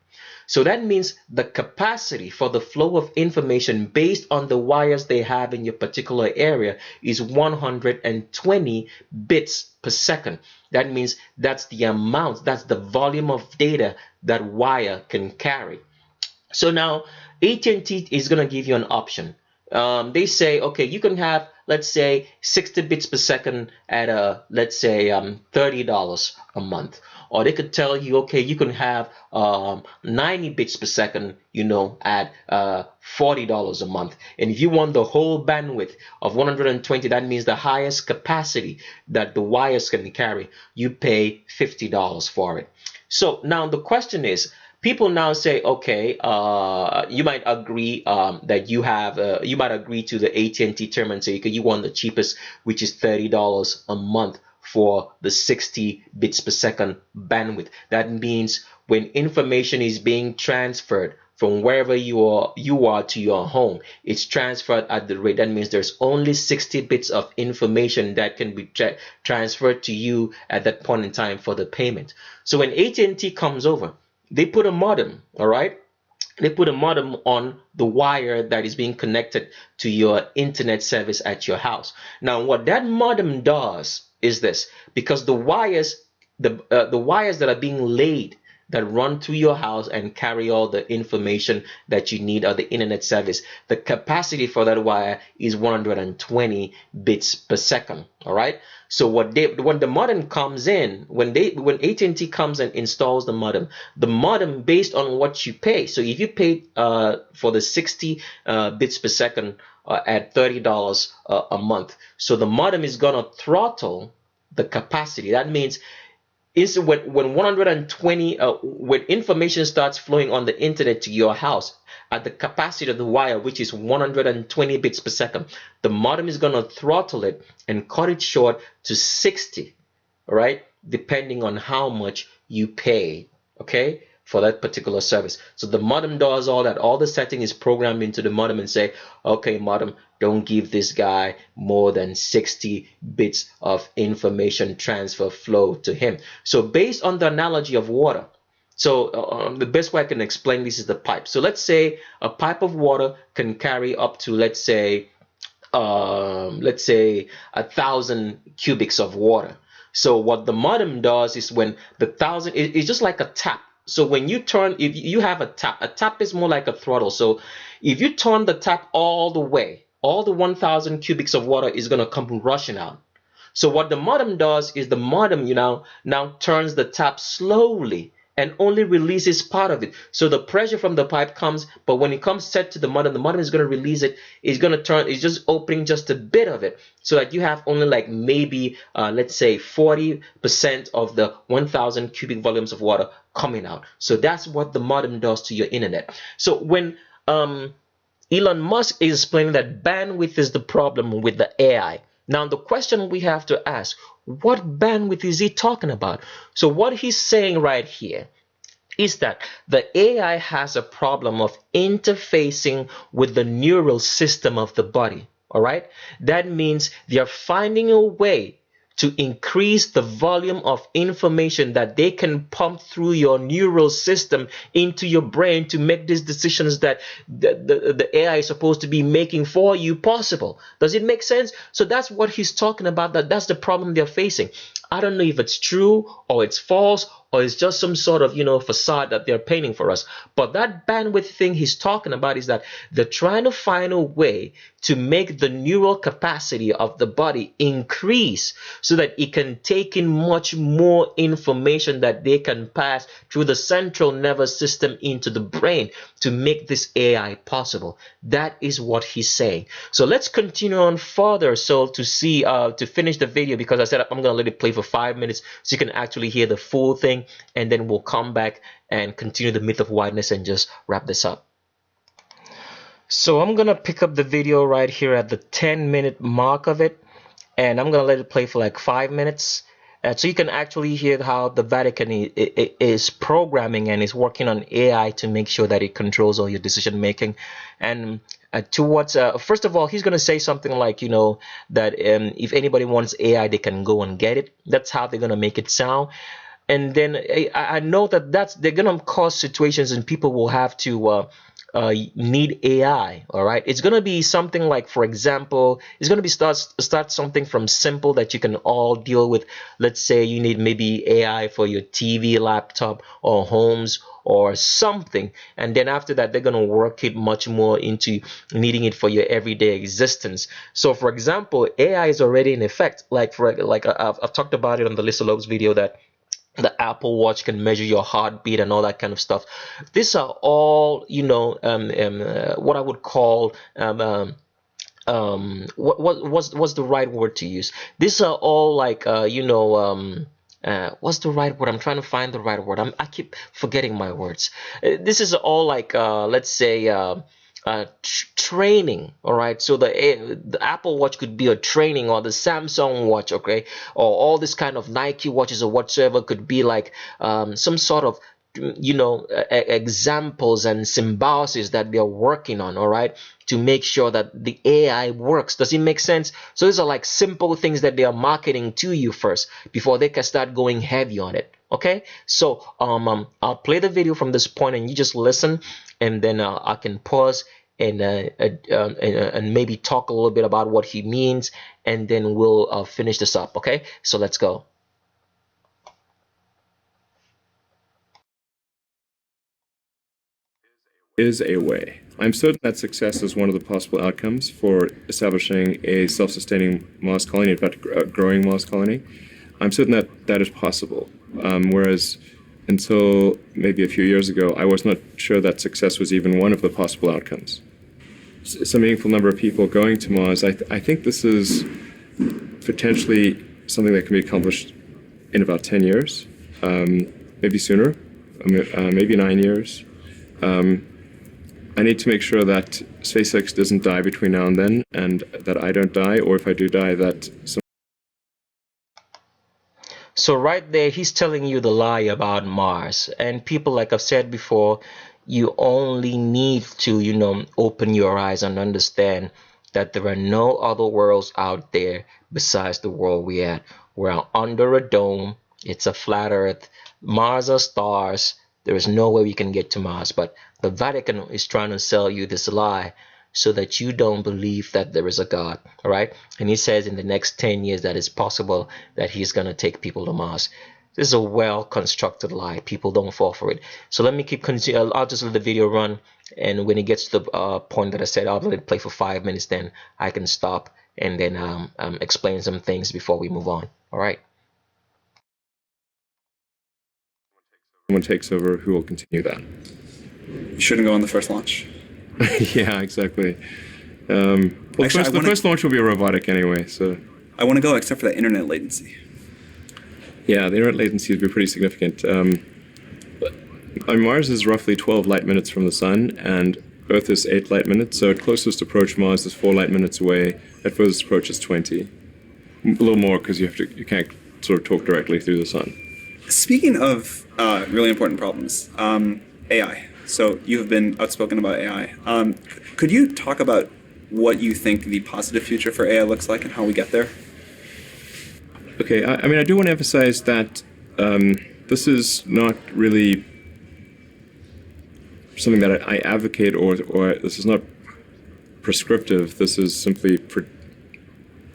So that means the capacity for the flow of information based on the wires they have in your particular area is 120 bits per second. That means that's the amount, that's the volume of data that wire can carry. So now AT&T is going to give you an option. They say, okay, you can have, let's say, 60 bits per second at let's say $30 a month. Or they could tell you, okay, you can have 90 bits per second, at $40 a month. And if you want the whole bandwidth of 120, that means the highest capacity that the wires can carry, you pay $50 for it. So now the question is, people now say, okay, you might agree that you might agree to the AT&T term and say, okay, you want the cheapest, which is $30 a month for the 60 bits per second bandwidth. That means when information is being transferred from wherever you are to your home, it's transferred at the rate. That means there's only 60 bits of information that can be transferred to you at that point in time for the payment. So when AT&T comes over, they put a modem, all right? They put a modem on the wire that is being connected to your internet service at your house. Now, what that modem does is this, because the wires that are being laid that run through your house and carry all the information that you need, or the internet service, the capacity for that wire is 120 bits per second. All right. So when the modem comes in, when AT&T comes and installs the modem based on what you pay. So if you pay for the 60 bits per second at $30 a month, so the modem is gonna throttle the capacity. That means when 120 when information starts flowing on the internet to your house at the capacity of the wire, which is 120 bits per second, the modem is going to throttle it and cut it short to 60, right, depending on how much you pay, okay, for that particular service. So the modem does all that. All the setting is programmed into the modem and say, okay, modem, don't give this guy more than 60 bits of information transfer flow to him. So based on the analogy of water, so the best way I can explain this is the pipe. So let's say a pipe of water can carry up to, let's say 1,000 cubics of water. So what the modem does is when the 1,000, it's just like a tap. So when you turn, if you have a tap is more like a throttle. So if you turn the tap all the way, all the 1,000 cubics of water is going to come rushing out. So what the modem does is the modem, now turns the tap slowly and only releases part of it. So the pressure from the pipe comes, but when it comes set to the modem is going to release it. It's going to turn, it's just opening just a bit of it, so that you have only like maybe let's say 40% of the 1000 cubic volumes of water coming out. So that's what the modem does to your internet. So when Elon Musk is explaining that bandwidth is the problem with the AI. Now, the question we have to ask, what bandwidth is he talking about? So what he's saying right here is that the AI has a problem of interfacing with the neural system of the body. All right. That means they are finding a way to increase the volume of information that they can pump through your neural system into your brain to make these decisions that the AI is supposed to be making for you possible. Does it make sense? So that's what he's talking about, that's the problem they're facing. I don't know if it's true or it's false or it's just some sort of, facade that they're painting for us. But that bandwidth thing he's talking about is that they're trying to find a way to make the neural capacity of the body increase so that it can take in much more information that they can pass through the central nervous system into the brain to make this AI possible. That is what he's saying. So let's continue on further, so to see to finish the video, because I said I'm gonna let it play for 5 minutes so you can actually hear the full thing, and then we'll come back and continue the myth of whiteness and just wrap this up. So I'm gonna pick up the video right here at the 10-minute mark of it, and I'm gonna let it play for like 5 minutes, so you can actually hear how the Vatican is programming and is working on AI to make sure that it controls all your decision making. And towards first of all, he's gonna say something like, that if anybody wants AI, they can go and get it. That's how they're gonna make it sound. And then I know that they're gonna cause situations and people will have to need AI. All right, it's gonna be something like, for example, it's gonna be start something from simple that you can all deal with. Let's say you need maybe AI for your TV, laptop, or homes or something, and then after that they're gonna work it much more into needing it for your everyday existence. So for example, AI is already in effect. Like I've talked about it on the Lisa Lopes video, that the Apple Watch can measure your heartbeat and all that kind of stuff. These are all, what I would call what's the right word to use? These are all like what's the right word? I'm trying to find the right word. I keep forgetting my words. This is all like let's say training. All right, so the Apple Watch could be a training, or the Samsung watch, okay, or all this kind of Nike watches or whatsoever could be like some sort of examples and symbiosis that they're working on, all right, to make sure that the AI works. Does it make sense? So these are like simple things that they are marketing to you first before they can start going heavy on it. Okay, so I'll play the video from this point and you just listen, and then I can pause and maybe talk a little bit about what he means, and then we'll finish this up. Okay, so let's go. Is a way. I'm certain that success is one of the possible outcomes for establishing a self-sustaining Mars colony, in fact, a growing Mars colony. I'm certain that that is possible. Whereas until maybe a few years ago, I was not sure that success was even one of the possible outcomes. Some meaningful number of people going to Mars, I think this is potentially something that can be accomplished in about 10 years, maybe sooner, maybe 9 years. I need to make sure that SpaceX doesn't die between now and then, and that I don't die, or if I do die, that some. So right there, he's telling you the lie about Mars. And people, like I've said before, you only need to, open your eyes and understand that there are no other worlds out there besides the world we're at. We're under a dome. It's a flat Earth. Mars are stars. There is no way we can get to Mars. But the Vatican is trying to sell you this lie so that you don't believe that there is a God. All right. And he says in the next 10 years that it's possible that he's going to take people to Mars. This is a well-constructed lie. People don't fall for it. So let me keep continuing. I'll just let the video run. And when it gets to the point that I said, I'll let it play for 5 minutes. Then I can stop and then explain some things before we move on. All right. someone takes over, who will continue that? You shouldn't go on the first launch. Yeah, exactly. Well, Actually, the first launch will be robotic anyway, so. I want to go except for that internet latency. Yeah, the internet latency would be pretty significant. Mars is roughly 12 light minutes from the sun, and Earth is 8 light minutes, so at closest approach, Mars is 4 light minutes away. At furthest approach, is 20. A little more because you can't sort of talk directly through the sun. Speaking of really important problems, AI. So you have been outspoken about AI. Could you talk about what you think the positive future for AI looks like and how we get there? Okay, I mean, I do want to emphasize that this is not really something that I advocate, or this is not prescriptive. This is simply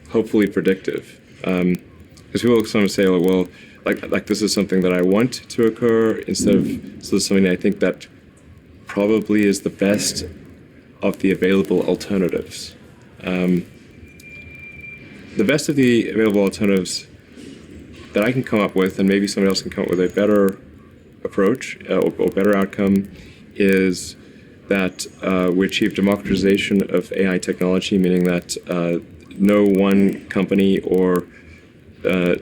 hopefully predictive. Because people sometimes say, well, like this is something that I want to occur, instead of this is something I think that probably is the best of the available alternatives. The best of the available alternatives that I can come up with, and maybe somebody else can come up with a better approach or better outcome, is that we achieve democratization of AI technology, meaning that no one company or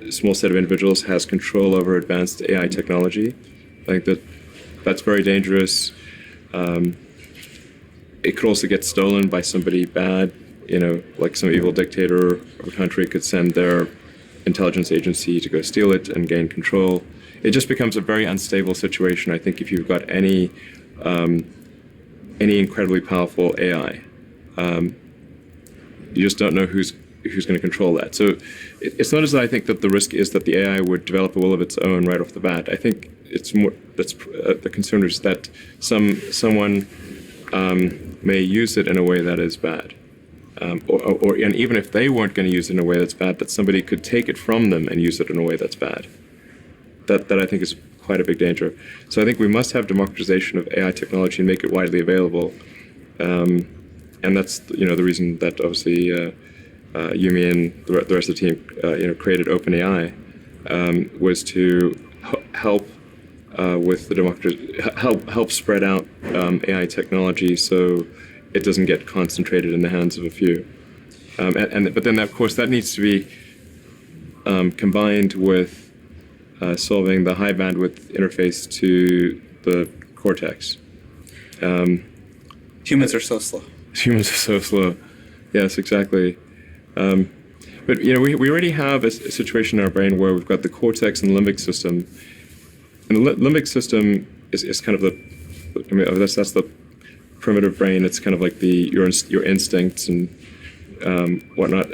small set of individuals has control over advanced AI technology. I think that's very dangerous. It could also get stolen by somebody bad, like some evil dictator of a country could send their intelligence agency to go steal it and gain control. It just becomes a very unstable situation, I think, if you've got any incredibly powerful AI. You just don't know who's going to control that. So it's not as though I think that the risk is that the AI would develop a will of its own right off the bat. I think it's more that's the concern is that someone may use it in a way that is bad, and even if they weren't going to use it in a way that's bad, that somebody could take it from them and use it in a way that's bad. That I think is quite a big danger. So I think we must have democratization of AI technology and make it widely available, and that's the reason that obviously Yumi and the rest of the team created OpenAI, was to help with the help spread out AI technology so it doesn't get concentrated in the hands of a few. But then of course that needs to be combined with solving the high bandwidth interface to the cortex. Humans are so slow. Humans are so slow. Yes, exactly. But we already have a situation in our brain where we've got the cortex and limbic system. And the limbic system is kind of that's the primitive brain. It's kind of like your instincts and whatnot.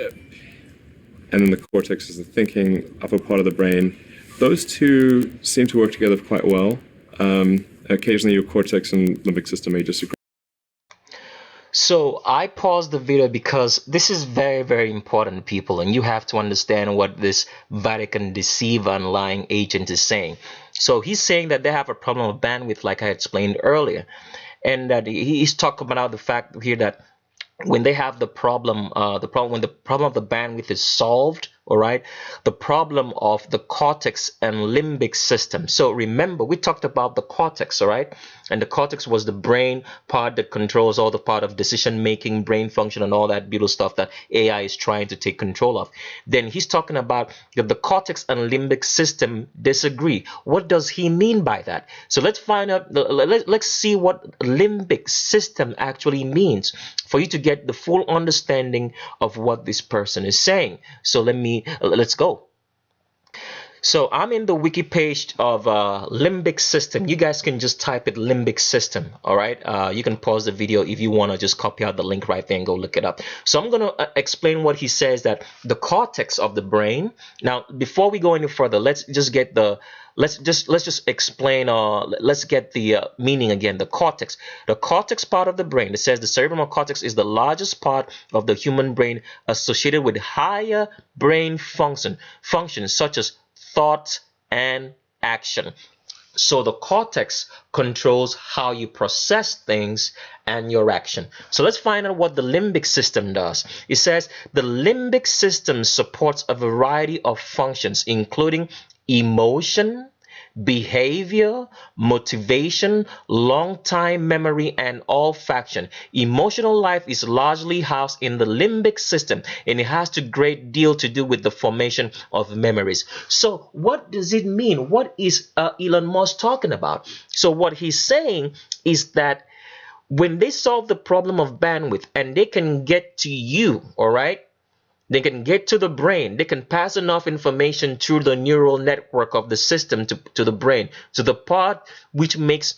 And then the cortex is the thinking upper part of the brain. Those two seem to work together quite well. Occasionally your cortex and limbic system may disagree. So I paused the video because this is very, very important, people, and you have to understand what this Vatican deceiver and lying agent is saying. So he's saying that they have a problem of bandwidth, like I explained earlier, and that he's talking about the fact here that when they have when the problem of the bandwidth is solved, all right, the problem of the cortex and limbic system. So remember, we talked about the cortex, all right, and the cortex was the brain part that controls all the part of decision making, brain function, and all that beautiful stuff that AI is trying to take control of. Then he's talking about that the cortex and limbic system disagree. What does he mean by that? So let's find out. Let's see what limbic system actually means for you to get the full understanding of what this person is saying. So let's go. So I'm in the wiki page of limbic system. You guys can just type it limbic system. All right. You can pause the video if you want to just copy out the link right there and go look it up. So I'm going to explain what he says, that the cortex of the brain. Now, before we go any further, let's just get the let's just explain let's get the meaning again. The cortex part of the brain. It says the cerebral cortex is the largest part of the human brain associated with higher brain functions such as thought and action. So the cortex controls how you process things and your action. So let's find out what the limbic system does. It says the limbic system supports a variety of functions, including emotion, behavior, motivation, long-time memory, and olfaction. Emotional life is largely housed in the limbic system, and it has a great deal to do with the formation of memories. So what does it mean? What is Elon Musk talking about? So what he's saying is that when they solve the problem of bandwidth and they can get to you, all right, they can get to the brain. They can pass enough information through the neural network of the system to the brain, to the part which makes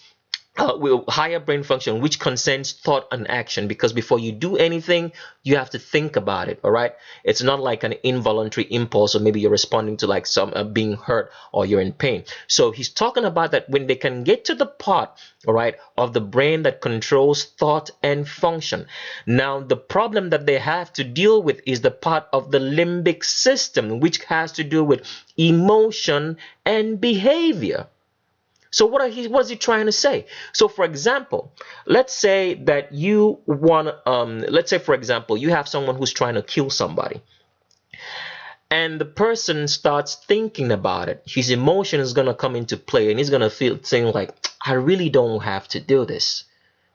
higher brain function, which concerns thought and action. Because before you do anything, you have to think about it. All right, it's not like an involuntary impulse, or maybe you're responding to like some being hurt or you're in pain. So he's talking about that when they can get to the part, all right, of the brain that controls thought and function. Now the problem that they have to deal with is the part of the limbic system, which has to do with emotion and behavior. So what is he trying to say? So for example, let's say that you want, let's say for example, you have someone who's trying to kill somebody, and the person starts thinking about it. His emotion is gonna come into play, and he's gonna feel things like, I really don't have to do this,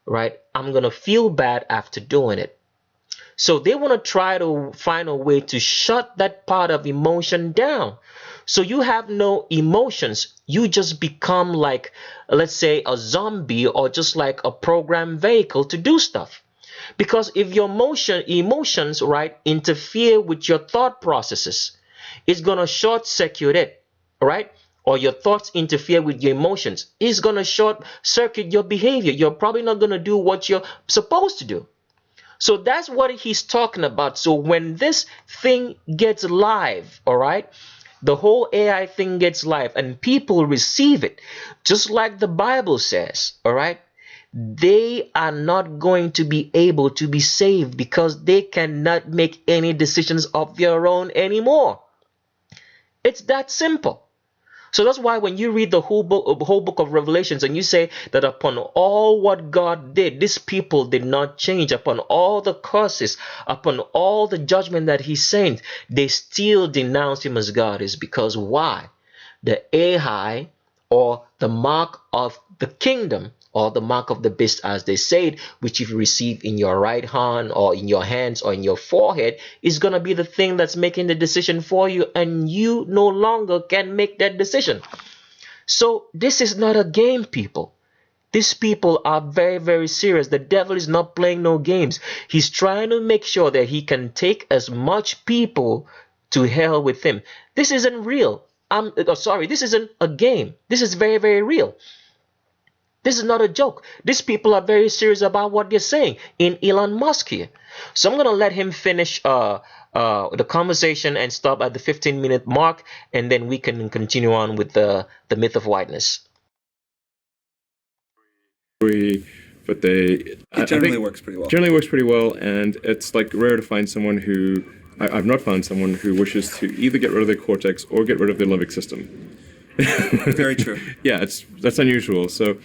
right? I'm gonna feel bad after doing it. So they want to try to find a way to shut that part of emotion down. So you have no emotions. You just become like, let's say, a zombie, or just like a programmed vehicle to do stuff. Because if your emotions, right, interfere with your thought processes, it's going to short circuit it, right? Or your thoughts interfere with your emotions, it's going to short circuit your behavior. You're probably not going to do what you're supposed to do. So that's what he's talking about. So when this thing gets live, all right, the whole AI thing gets live and people receive it, just like the Bible says, all right, they are not going to be able to be saved because they cannot make any decisions of their own anymore. It's that simple. So that's why when you read the whole book of Revelations, and you say that upon all what God did, these people did not change. Upon all the curses, upon all the judgment that he sent, they still denounce him as God. Is because why? The AI, or the mark of the kingdom, or the mark of the beast, as they said, which if you receive in your right hand, or in your hands, or in your forehead, is going to be the thing that's making the decision for you, and you no longer can make that decision. So this is not a game, people. These people are very, very serious. The devil is not playing no games. He's trying to make sure that he can take as much people to hell with him. This isn't real. This isn't a game. This is very, very real. This is not a joke. These people are very serious about what they're saying in Elon Musk here. So I'm going to let him finish the conversation and stop at the 15-minute mark, and then we can continue on with the myth of whiteness. But It generally works pretty well. Generally works pretty well, and it's like rare to find someone who, I've not found someone who wishes to either get rid of their cortex or get rid of their limbic system. Very true. Yeah, that's unusual. So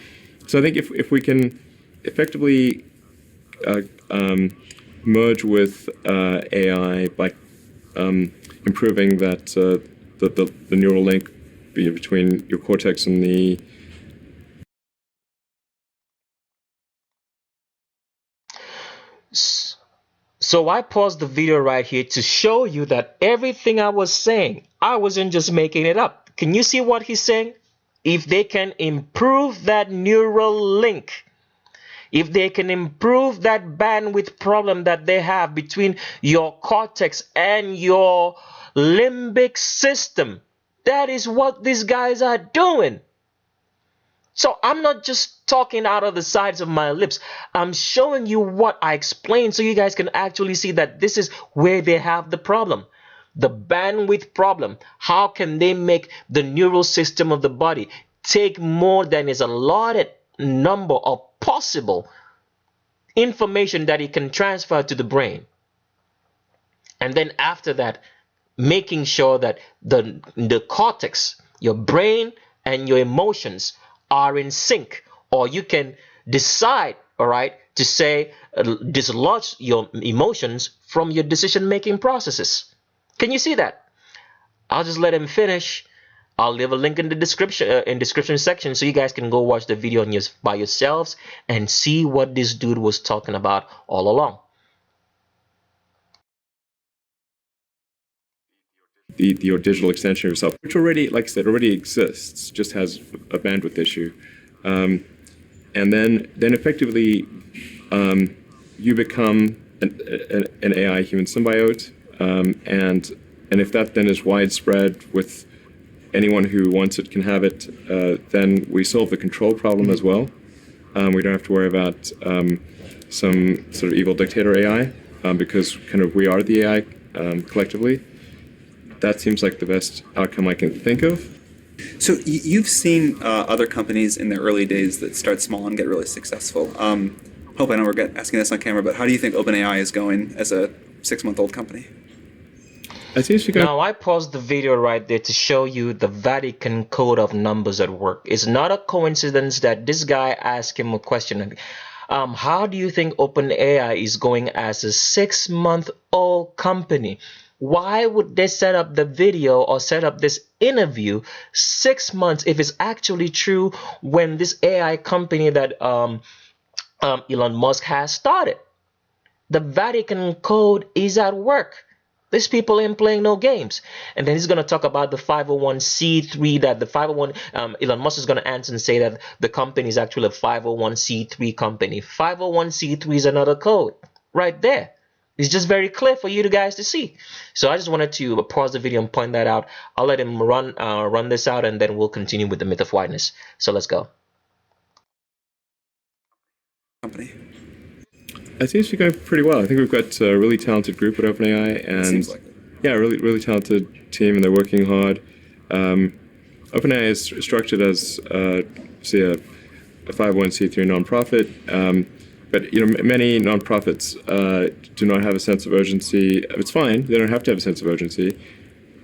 I think if we can effectively merge with AI by improving that the neural link between your cortex and the So I paused the video right here to show you that everything I was saying, I wasn't just making it up. Can you see what he's saying? If they can improve that neural link, if they can improve that bandwidth problem that they have between your cortex and your limbic system, that is what these guys are doing. So I'm not just talking out of the sides of my lips. I'm showing you what I explained so you guys can actually see that this is where they have the problem. The bandwidth problem. How can they make the neural system of the body take more than is allotted number of possible information that it can transfer to the brain? And then after that, making sure that the cortex, your brain and your emotions are in sync, or you can decide, all right, to say dislodge your emotions from your decision-making processes. Can you see that? I'll just let him finish. I'll leave a link in the description section so you guys can go watch the video by yourselves and see what this dude was talking about all along. Your digital extension of yourself, which already, like I said, already exists, just has a bandwidth issue. And then effectively, you become an AI human symbiote, and if that then is widespread with anyone who wants it can have it, then we solve the control problem as well. We don't have to worry about some sort of evil dictator AI, because kind of we are the AI collectively. That seems like the best outcome I can think of. So you've seen other companies in their early days that start small and get really successful. Hope I know we're asking this on camera, but how do you think OpenAI is going as a 6-month-old company? Now, I paused the video right there to show you the Vatican code of numbers at work. It's not a coincidence that this guy asked him a question. How do you think OpenAI is going as a 6-month-old company? Why would they set up the video or set up this interview 6 months if it's actually true when this AI company that Elon Musk has started? The Vatican code is at work. These people ain't playing no games. And then he's going to talk about the 501c3, that the 501, Elon Musk is going to answer and say that the company is actually a 501c3 company. 501c3 is another code right there. It's just very clear for you guys to see. So I just wanted to pause the video and point that out. I'll let him run this out, and then we'll continue with the myth of whiteness. So let's go. Company. It seems to be going pretty well. I think we've got a really talented group at OpenAI, and Seems like it. yeah, really talented team, and they're working hard. OpenAI is structured as say a 501c3 nonprofit, but many nonprofits do not have a sense of urgency. It's fine; they don't have to have a sense of urgency,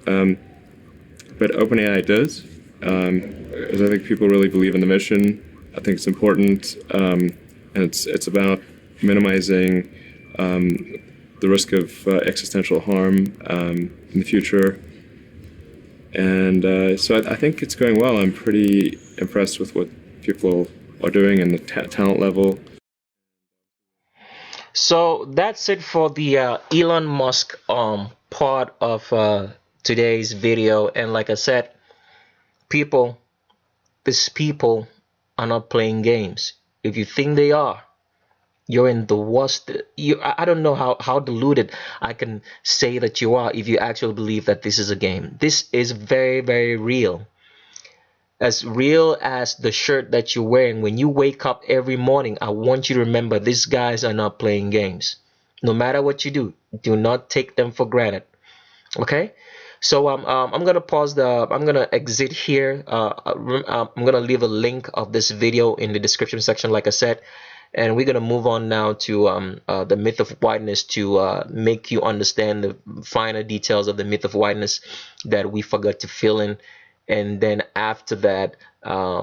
but OpenAI does, because I think people really believe in the mission. I think it's important, and it's about minimizing the risk of existential harm in the future. And so I think it's going well. I'm pretty impressed with what people are doing and the talent level. So that's it for the Elon Musk part of today's video. And like I said, these people are not playing games. If you think they are, you're in the worst. I don't know how deluded I can say that you are if you actually believe that this is a game. This is very, very real. As real as the shirt that you're wearing when you wake up every morning. I want you to remember, these guys are not playing games. No matter what you do not take them for granted. Okay? So I'm gonna pause I'm gonna exit here. I'm gonna leave a link of this video in the description section, like I said. And we're going to move on now to the myth of whiteness, to make you understand the finer details of the myth of whiteness that we forgot to fill in. And then after that,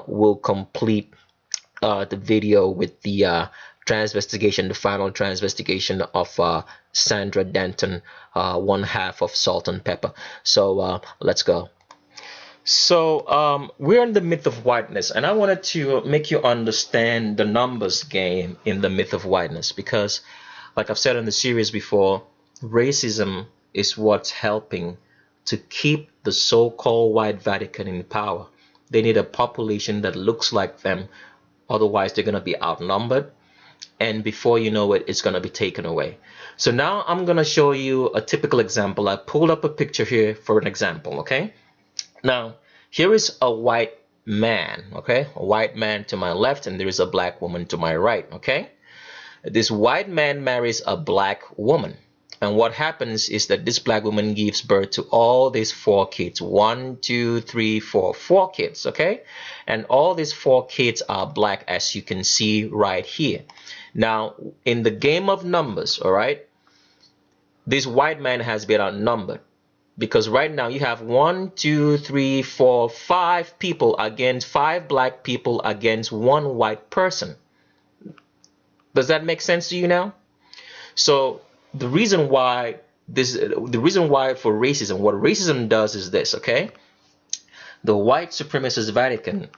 we'll complete the video with the transvestigation, the final transvestigation of Sandra Denton, one half of Salt and Pepper. So let's go. So we're in the myth of whiteness, and I wanted to make you understand the numbers game in the myth of whiteness, because like I've said in the series before, racism is what's helping to keep the so-called white Vatican in power. They need a population that looks like them, otherwise they're going to be outnumbered, and before you know it, it's going to be taken away. So now I'm going to show you a typical example. I pulled up a picture here for an example, okay? Now, here is a white man, okay? A white man to my left, and there is a black woman to my right, okay? This white man marries a black woman. And what happens is that this black woman gives birth to all these 4 kids. 1, 2, 3, 4. 4 kids, okay? And all these 4 kids are black, as you can see right here. Now, in the game of numbers, all right, this white man has been outnumbered. Because right now you have 1, 2, 3, 4, 5 people against 5 black people against 1 white person. Does that make sense to you now? So the reason why for racism, what racism does is this, okay? The white supremacist Vatican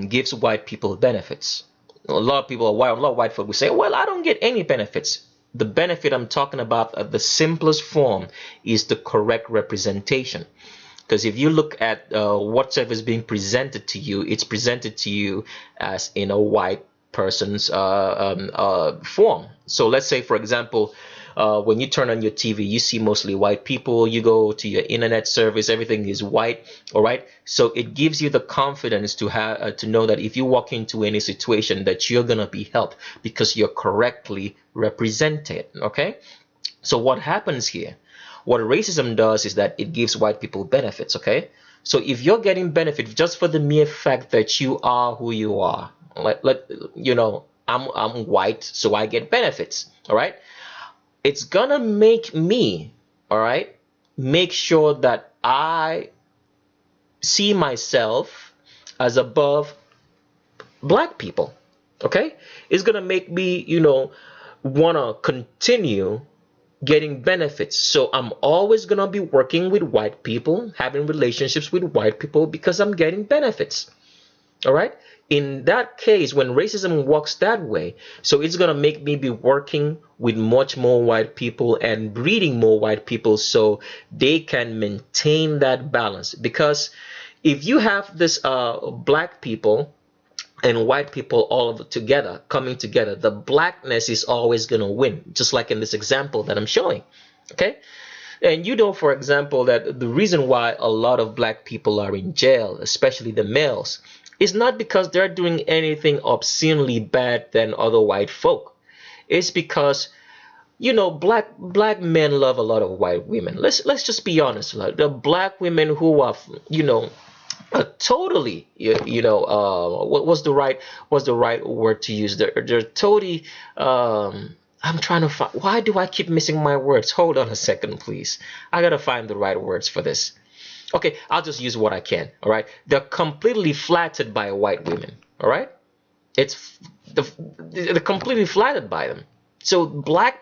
gives white people benefits. A lot of people, a lot of white folk will say, well, I don't get any benefits. The benefit I'm talking about, the simplest form, is the correct representation. Because if you look at whatever is being presented to you, it's presented to you as in a white person's form. So let's say, for example, when you turn on your TV, you see mostly white people. You go to your internet service, everything is white. All right. So it gives you the confidence to have to know that if you walk into any situation, that you're gonna be helped because you're correctly represented. Okay. So what happens here? What racism does is that it gives white people benefits. Okay. So if you're getting benefit just for the mere fact that you are who you are, let you know, I'm white, so I get benefits. All right. It's gonna make me, all right, make sure that I see myself as above black people. Okay. It's gonna make me, wanna continue getting benefits. So I'm always gonna be working with white people, having relationships with white people because I'm getting benefits. All right. In that case, when racism works that way, so it's going to make me be working with much more white people and breeding more white people so they can maintain that balance. Because if you have this black people and white people all of together coming together, the blackness is always going to win, just like in this example that I'm showing. Okay. And for example, that the reason why a lot of black people are in jail, especially the males, is not because they're doing anything obscenely bad than other white folk. It's because, black men love a lot of white women. Let's just be honest. Like, the black women who are, totally, what's the right word to use? They're totally. I'm trying to find. Why do I keep missing my words? Hold on a second, please. I gotta find the right words for this. Okay, I'll just use what I can. All right, they're completely flattered by white women. All right, they're completely flattered by them. So a lot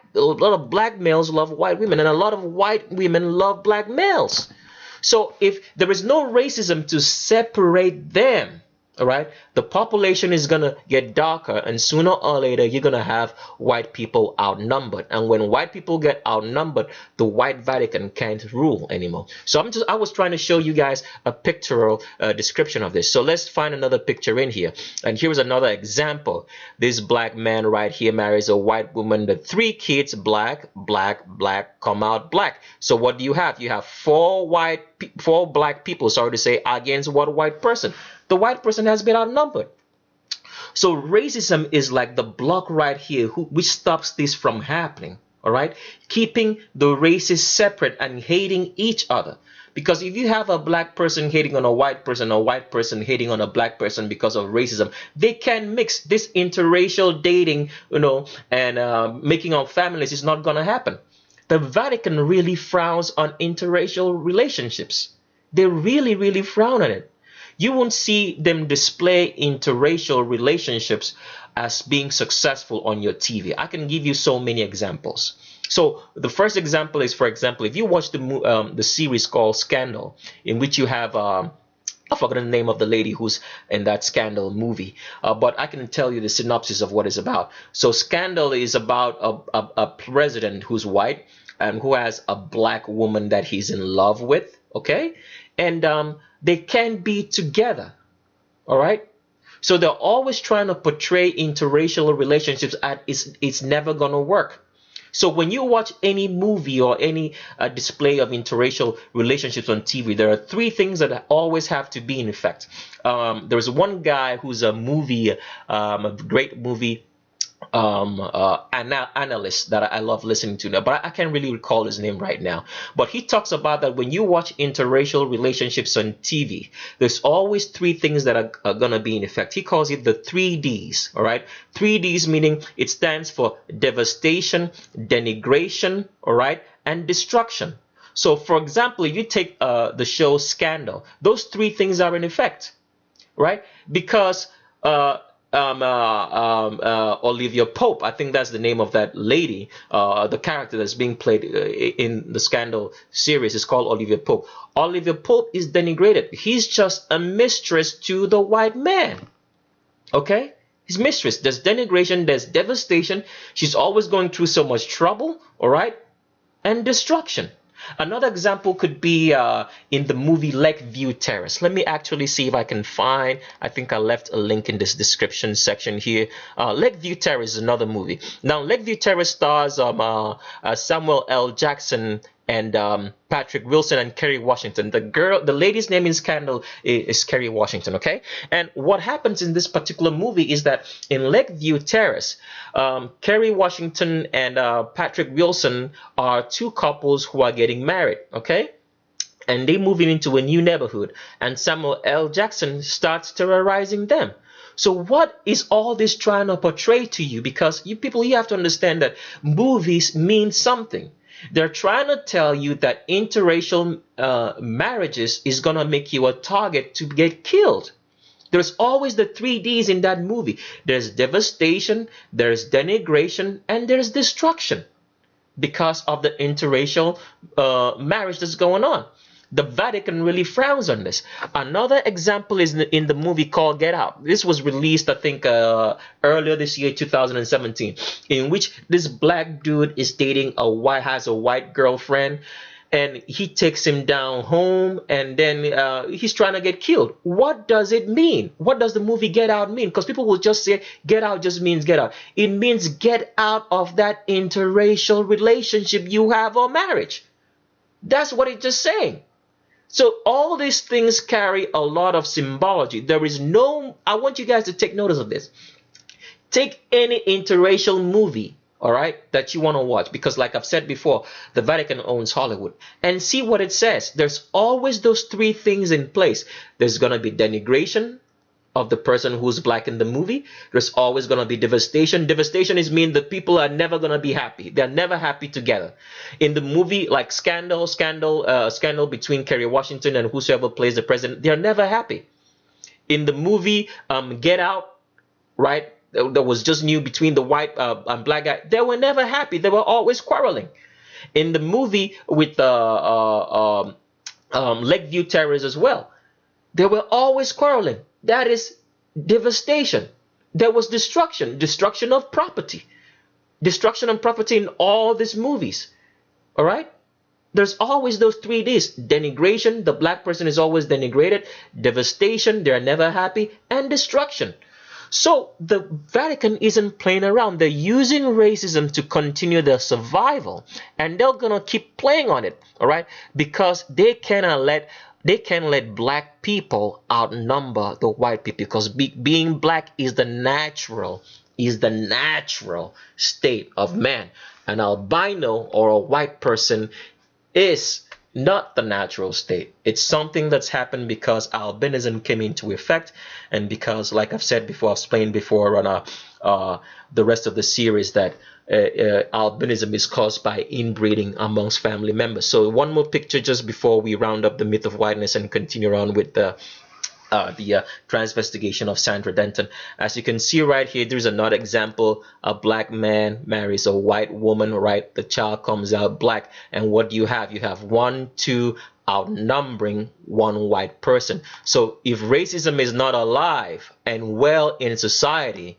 of black males love white women, and a lot of white women love black males. So if there is no racism to separate them, all right, the population is going to get darker, and sooner or later you're going to have white people outnumbered. And when white people get outnumbered, the white Vatican can't rule anymore. So I was trying to show you guys a pictorial description of this. So let's find another picture in here. And here's another example. This black man right here marries a white woman. The 3 kids, black, black, black, come out black. So what do you have? You have 4 black people, sorry to say, against one white person. The white person has been outnumbered. So racism is like the block right here which stops this from happening. All right, keeping the races separate and hating each other. Because if you have a black person hating on a white person hating on a black person because of racism, they can mix. This interracial dating, and making of families is not going to happen. The Vatican really frowns on interracial relationships. They really, really frown on it. You won't see them display interracial relationships as being successful on your TV. I can give you so many examples. So the first example is, for example, if you watch the series called Scandal, in which you have I forgot the name of the lady who's in that Scandal movie, but I can tell you the synopsis of what it's about. So Scandal is about a president who's white and who has a black woman that he's in love with. Okay, and they can't be together. All right. So they're always trying to portray interracial relationships and it's never going to work. So when you watch any movie or any display of interracial relationships on TV, there are 3 things that always have to be in effect. There's one guy who's a great movie analyst that I love listening to now, but I can't really recall his name right now. But he talks about that when you watch interracial relationships on TV, there's always 3 things that are going to be in effect. He calls it the 3Ds. All right, 3Ds meaning it stands for devastation, denigration, all right, and destruction. So, for example, if you take the show Scandal, those 3 things are in effect, right? Because Olivia Pope. I think that's the name of that lady. The character that's being played in the Scandal series is called Olivia Pope. Olivia Pope is denigrated. He's just a mistress to the white man. Okay? His mistress. There's denigration, there's devastation. She's always going through so much trouble, all right? And destruction. Another example could be in the movie Lakeview Terrace. Let me actually see if I can find. I think I left a link in this description section here. Lakeview Terrace is another movie. Now, Lakeview Terrace stars Samuel L. Jackson and Patrick Wilson and Kerry Washington. The lady's name in Scandal is Kerry Washington. Okay, and what happens in this particular movie is that in Lakeview Terrace, Kerry Washington and Patrick Wilson are two couples who are getting married. Okay, and they moving into a new neighborhood, and Samuel L. Jackson starts terrorizing them. So what is all this trying to portray to you? Because you have to understand that movies mean something. They're trying to tell you that interracial marriages is going to make you a target to get killed. There's always the 3Ds in that movie. There's devastation, there's denigration, and there's destruction because of the interracial marriage that's going on. The Vatican really frowns on this. Another example is in the movie called Get Out. This was released, I think, earlier this year, 2017, in which this black dude is dating has a white girlfriend, and he takes him down home, and then he's trying to get killed. What does it mean? What does the movie Get Out mean? Because people will just say get out just means get out. It means get out of that interracial relationship you have or marriage. That's what it's just saying. So all these things carry a lot of symbology. I want you guys to take notice of this. Take any interracial movie, all right, that you want to watch, because like I've said before, the Vatican owns Hollywood, and see what it says. There's always those three things in place. There's going to be denigration of the person who's black in the movie. There's always going to be devastation. Devastation mean that people are never going to be happy. They're never happy together. In the movie like Scandal between Kerry Washington and whosoever plays the president, they're never happy. In the movie Get Out, right, that was just new between the white and black guy, they were never happy. They were always quarreling. In the movie with Lakeview Terrace as well, they were always quarreling. That is devastation. There was destruction of property. Destruction of property in all these movies. All right? There's always those 3Ds. Denigration, the black person is always denigrated. Devastation, they're never happy. And destruction. So the Vatican isn't playing around. They're using racism to continue their survival. And they're going to keep playing on it. All right? Because they can't let black people outnumber the white people, because being black is the natural state of man. An albino or a white person is not the natural state. It's something that's happened because albinism came into effect, and because, like I've said before, I've explained before on the rest of the series, that albinism is caused by inbreeding amongst family members. So one more picture just before we round up the myth of whiteness and continue on with the transvestigation of Sandra Denton. As you can see right here, there's another example. A black man marries a white woman, right? The child comes out black, and what do you have? You have 1, 2 outnumbering one white person. So if racism is not alive and well in society,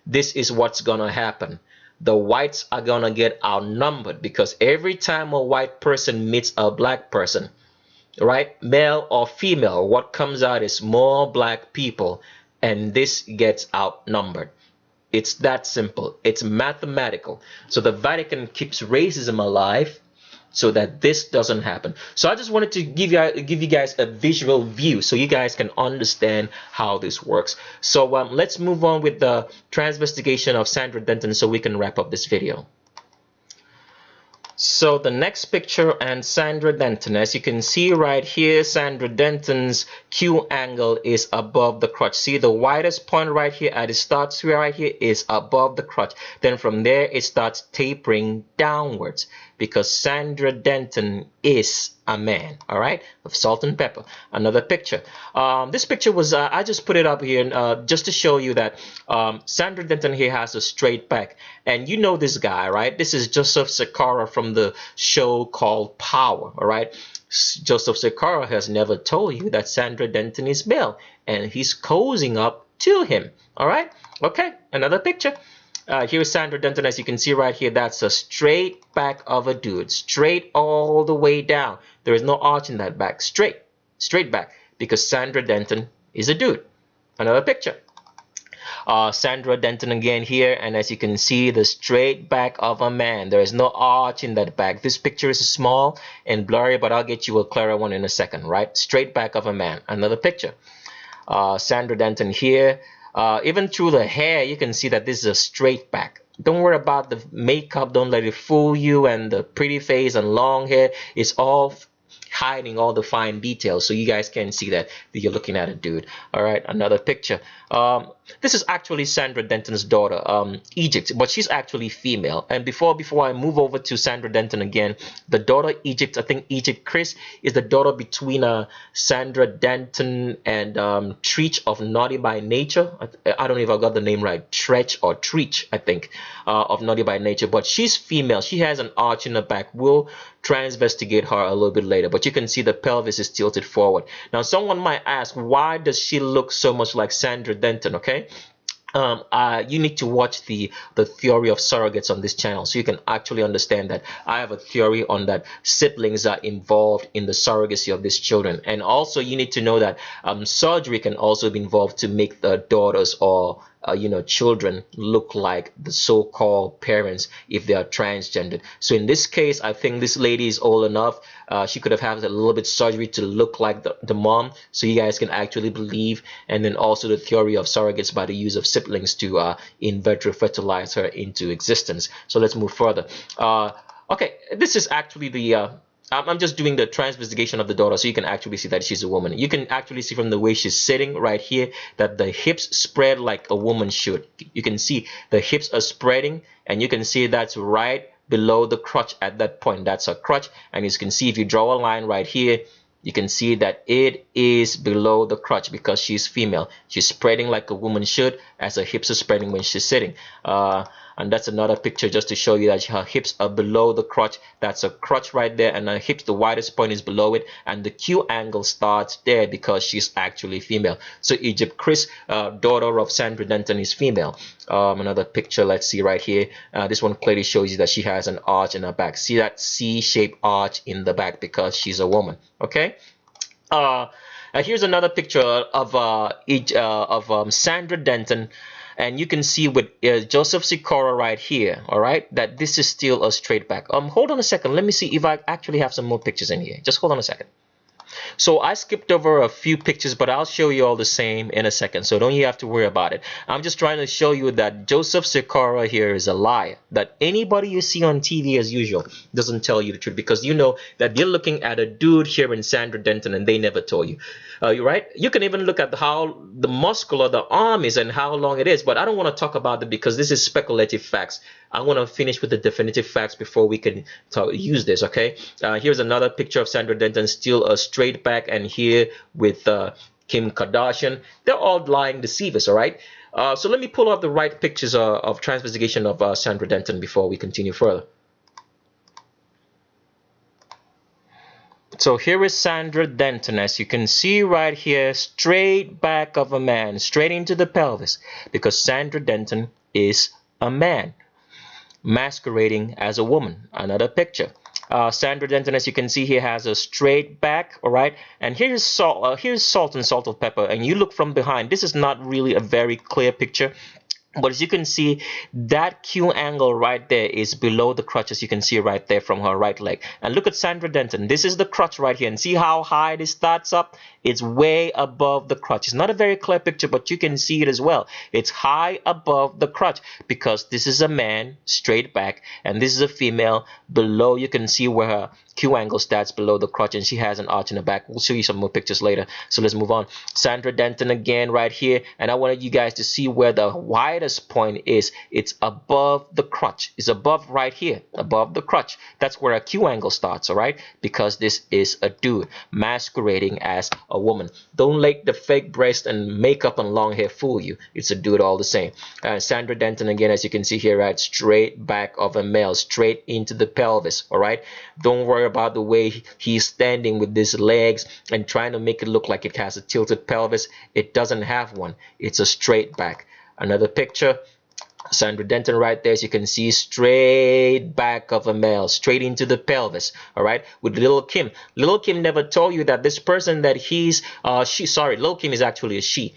this is what's gonna happen. The whites are gonna get outnumbered, because every time a white person meets a black person, right, male or female, what comes out is more black people, and this gets outnumbered. It's that simple. It's mathematical. So the Vatican keeps racism alive so that this doesn't happen. So I just wanted to give you guys a visual view so you guys can understand how this works. So let's move on with the transvestigation of Sandra Denton so we can wrap up this video. So the next picture, and Sandra Denton, as you can see right here, Sandra Denton's Q angle is above the crotch. See, the widest point right here at it starts right here is above the crotch. Then from there it starts tapering downwards, because Sandra Denton is a man. All right, of salt and pepper. Another picture. This picture was I just put it up here just to show you that Sandra Denton here has a straight back, and you know this guy, right? This is Joseph Sikora from the show called Power. All right. Joseph Sikora has never told you that Sandra Denton is male, and he's cozying up to him. All right. Okay. Another picture. Here's Sandra Denton, as you can see right here. That's a straight back of a dude, straight all the way down. There is no arch in that back, straight back, because Sandra Denton is a dude. Another picture. Sandra Denton again here, and as you can see, the straight back of a man. There is no arch in that back. This picture is small and blurry, but I'll get you a clearer one in a second, right? Straight back of a man. Another picture. Sandra Denton here. Even through the hair, you can see that this is a straight back. Don't worry about the makeup. Don't let it fool you. And the pretty face and long hair is all hiding all the fine details, so you guys can see that you're looking at a dude. All right, another picture. This is actually Sandra Denton's daughter, Egypt, but she's actually female. And before I move over to Sandra Denton again, the daughter Egypt, I think Egypt Chris is the daughter between Sandra Denton and Treach of Naughty by Nature. I don't know if I got the name right, Tretch or Treach, I think, of Naughty by Nature. But she's female. She has an arch in the back. We'll transvestigate her a little bit later, but you can see the pelvis is tilted forward. Now, someone might ask, why does she look so much like Sandra Denton? Okay. You need to watch the theory of surrogates on this channel, so you can actually understand that I have a theory on that siblings are involved in the surrogacy of these children. And also you need to know that surgery can also be involved to make the daughters or children look like the so-called parents if they are transgendered. So in this case, I think this lady is old enough. She could have had a little bit surgery to look like the mom, so you guys can actually believe. And then also the theory of surrogates by the use of siblings to in vitro fertilize her into existence. So let's move further. Okay, this is actually the I'm just doing the transvestigation of the daughter, so you can actually see that she's a woman. You can actually see from the way she's sitting right here that the hips spread like a woman should. You can see the hips are spreading, and you can see that's right below the crotch at that point. That's her crotch, and you can see if you draw a line right here, you can see that it is below the crotch because she's female. She's spreading like a woman should, as her hips are spreading when she's sitting. And that's another picture just to show you that her hips are below the crotch. That's a crotch right there, and her hips, the widest point is below it, and the Q angle starts there because she's actually female. So Egypt Chris, daughter of Sandra Denton, is female. Another picture, let's see right here. This one clearly shows you that she has an arch in her back. See that C-shaped arch in the back because she's a woman. Okay. Here's another picture of Sandra Denton. And you can see with Joseph Sikora right here, all right, that this is still a straight back. Hold on a second. Let me see if I actually have some more pictures in here. Just hold on a second. So I skipped over a few pictures, but I'll show you all the same in a second. So don't you have to worry about it. I'm just trying to show you that Joseph Sikora here is a liar. That anybody you see on TV as usual doesn't tell you the truth, because you know that you're looking at a dude here in Sandra Denton and they never told you. Right? You can even look at how the muscular the arm is and how long it is, but I don't want to talk about it because this is speculative facts. I want to finish with the definitive facts before we can use this, okay? Here's another picture of Sandra Denton, still a straight back, and here with Kim Kardashian. They're all lying deceivers, all right? So let me pull up the right pictures of transvestigation of Sandra Denton before we continue further. So here is Sandra Denton, as you can see right here, straight back of a man, straight into the pelvis, because Sandra Denton is a man masquerading as a woman. Another picture. Sandra Denton, as you can see here, has a straight back, all right? And here's salt and salt and pepper, and you look from behind. This is not really a very clear picture, but as you can see, that Q angle right there is below the crotch, as you can see right there from her right leg. And look at Sandra Denton. This is the crotch right here. And see how high this starts up? It's way above the crotch. It's not a very clear picture, but you can see it as well. It's high above the crotch because this is a man, straight back, and this is a female. Below, you can see where her Q angle starts below the crotch, and she has an arch in the back. We'll show you some more pictures later. So let's move on. Sandra Denton again right here, and I wanted you guys to see where the widest point is. It's above the crotch. It's above right here, above the crotch. That's where a Q angle starts, all right? Because this is a dude masquerading as a woman. Don't let the fake breast and makeup and long hair fool you. It's a dude all the same. Sandra Denton again, as you can see here, right? Straight back of a male, straight into the pelvis, all right? Don't worry about the way he's standing with his legs and trying to make it look like it has a tilted pelvis. It doesn't have one. It's a straight back. Another picture. Sandra Denton right there, as you can see, straight back of a male, straight into the pelvis, all right? With Little Kim. Little Kim never told you that this person that Little Kim is actually a she.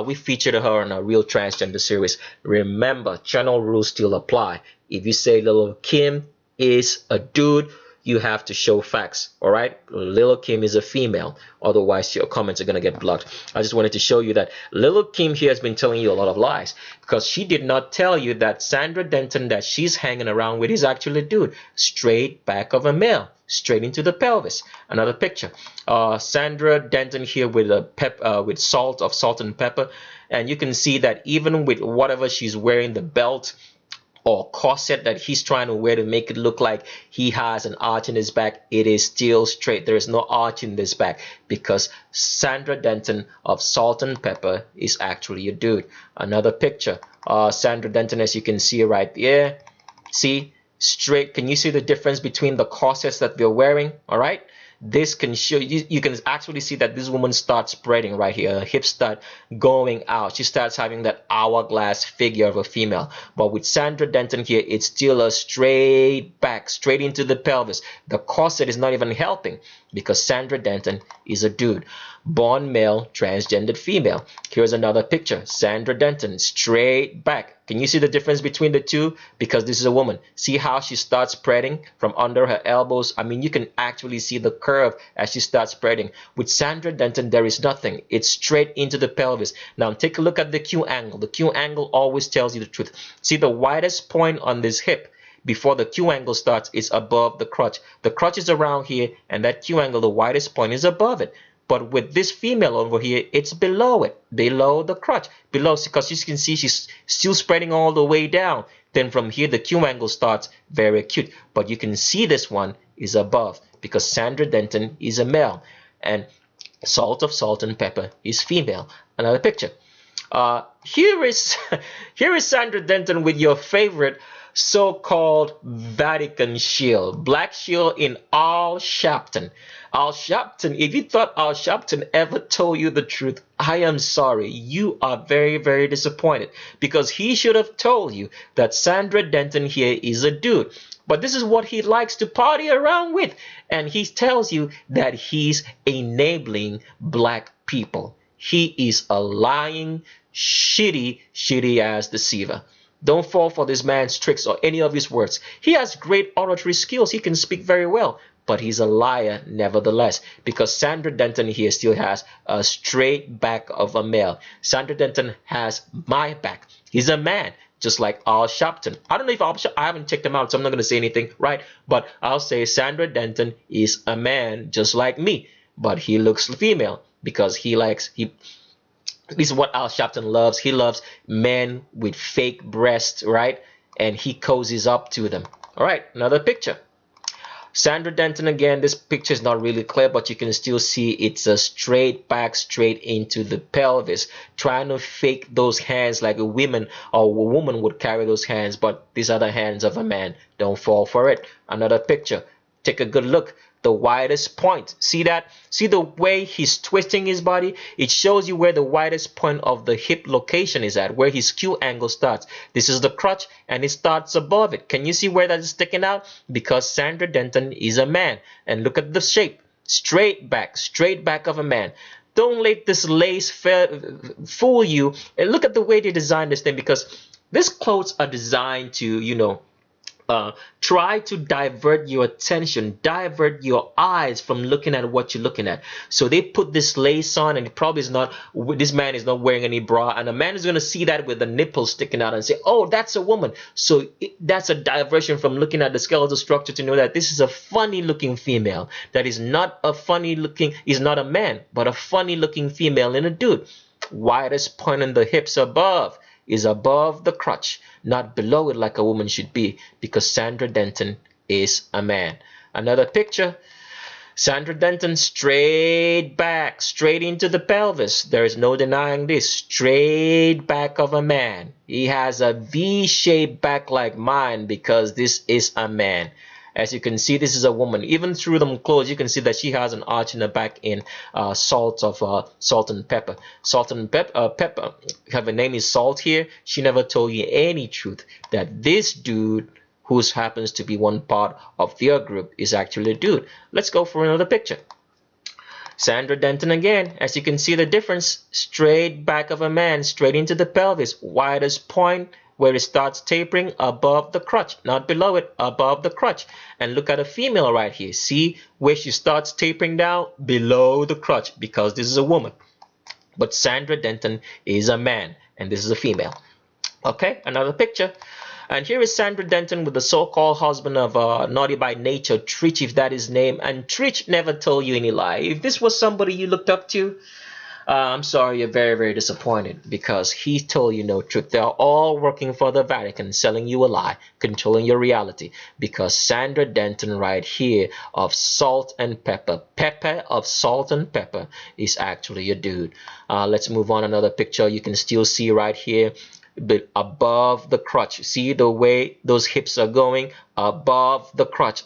We featured her on a Real Transgender series. Remember, channel rules still apply. If you say Little Kim is a dude, you have to show facts, all right? Little Kim is a female, otherwise your comments are going to get blocked. I just wanted to show you that Little Kim here has been telling you a lot of lies, because she did not tell you that Sandra Denton that she's hanging around with is actually a dude, straight back of a male, straight into the pelvis. Another picture. Sandra Denton here with with salt and pepper, and you can see that even with whatever she's wearing, the belt or corset that he's trying to wear to make it look like he has an arch in his back, it is still straight. There is no arch in this back, because Sandra Denton of Salt and Pepper is actually a dude. Another picture. Sandra Denton, as you can see right there. See, straight. Can you see the difference between the corsets that they're wearing? All right. This can show you can actually see that this woman starts spreading right here. Her hips start going out. She starts having that hourglass figure of a female. But with Sandra Denton here, it's still a straight back, straight into the pelvis. The corset is not even helping, because Sandra Denton is a dude. Born male, transgendered female. Here's another picture. Sandra Denton, straight back. Can you see the difference between the two? Because this is a woman. See how she starts spreading from under her elbows? I mean, you can actually see the curve as she starts spreading. With Sandra Denton, there is nothing. It's straight into the pelvis. Now, take a look at the Q angle. The Q angle always tells you the truth. See the widest point on this hip before the Q angle starts is above the crotch. The crotch is around here, and that Q angle, the widest point, is above it. But with this female over here, it's below it, below the crotch, below, because you can see she's still spreading all the way down. Then from here, the Q angle starts very acute. But you can see this one is above, because Sandra Denton is a male, and Salt and Pepper is female. Another picture. Here is Sandra Denton with your favorite so-called Vatican shield, black shield in Al Sharpton. Al Sharpton, if you thought Al Sharpton ever told you the truth, I am sorry. You are very, very disappointed, because he should have told you that Sandra Denton here is a dude. But this is what he likes to party around with. And he tells you that he's enabling black people. He is a lying, shitty ass deceiver. Don't fall for this man's tricks or any of his words. He has great oratory skills. He can speak very well. But he's a liar nevertheless, because Sandra Denton here still has a straight back of a male. Sandra Denton has my back. He's a man, just like Al Sharpton. I don't know if I haven't checked him out, so I'm not going to say anything, right? But I'll say Sandra Denton is a man just like me, but he looks female, because this is what Al Sharpton loves. He loves men with fake breasts, right? And he cozies up to them. All right, another picture. Sandra Denton again. This picture is not really clear, but you can still see it's a straight back, straight into the pelvis, trying to fake those hands like a woman would carry those hands, but these are the hands of a man. Don't fall for it. Another picture. Take a good look. The widest point. See that? See the way he's twisting his body? It shows you where the widest point of the hip location is at, where his Q angle starts. This is the crotch, and it starts above it. Can you see where that is sticking out? Because Sandra Denton is a man. And look at the shape. Straight back of a man. Don't let this lace fool you. And look at the way they designed this thing, because these clothes are designed to, uh, try to divert your attention, divert your eyes from looking at what you're looking at. So they put this lace on, and it probably is not, this man is not wearing any bra, and a man is going to see that with the nipple sticking out and say, oh, that's a woman. So that's a diversion from looking at the skeletal structure to know that this is a funny looking female. That is not a funny looking, is not a man, but a funny looking female in a dude. Widest point on the hips above is above the crotch, not below it like a woman should be, because Sandra Denton is a man. Another picture, Sandra Denton straight back, straight into the pelvis. There is no denying this. Straight back of a man. He has a V-shaped back like mine because this is a man. As you can see, this is a woman. Even through them clothes, you can see that she has an arch in the back in salt and pepper. Salt and pepper. Her name is Salt here. She never told you any truth that this dude, who happens to be one part of their group, is actually a dude. Let's go for another picture. Sandra Denton again. As you can see the difference, straight back of a man, straight into the pelvis, widest point where it starts tapering above the crotch, not below it, above the crotch. And look at a female right here. See where she starts tapering down? Below the crotch, because this is a woman. But Sandra Denton is a man, and this is a female. Okay, another picture. And here is Sandra Denton with the so-called husband of Naughty by Nature, Trich, if that is his name. And Trich never told you any lie. If this was somebody you looked up to, I'm sorry, you're very, very disappointed, because he told you no truth. They're all working for the Vatican, selling you a lie, controlling your reality. Because Sandra Denton right here of Salt and Pepper, Pepe of Salt and Pepper, is actually a dude. Let's move on. Another picture you can still see right here. But above the crotch, see the way those hips are going? Above the crotch,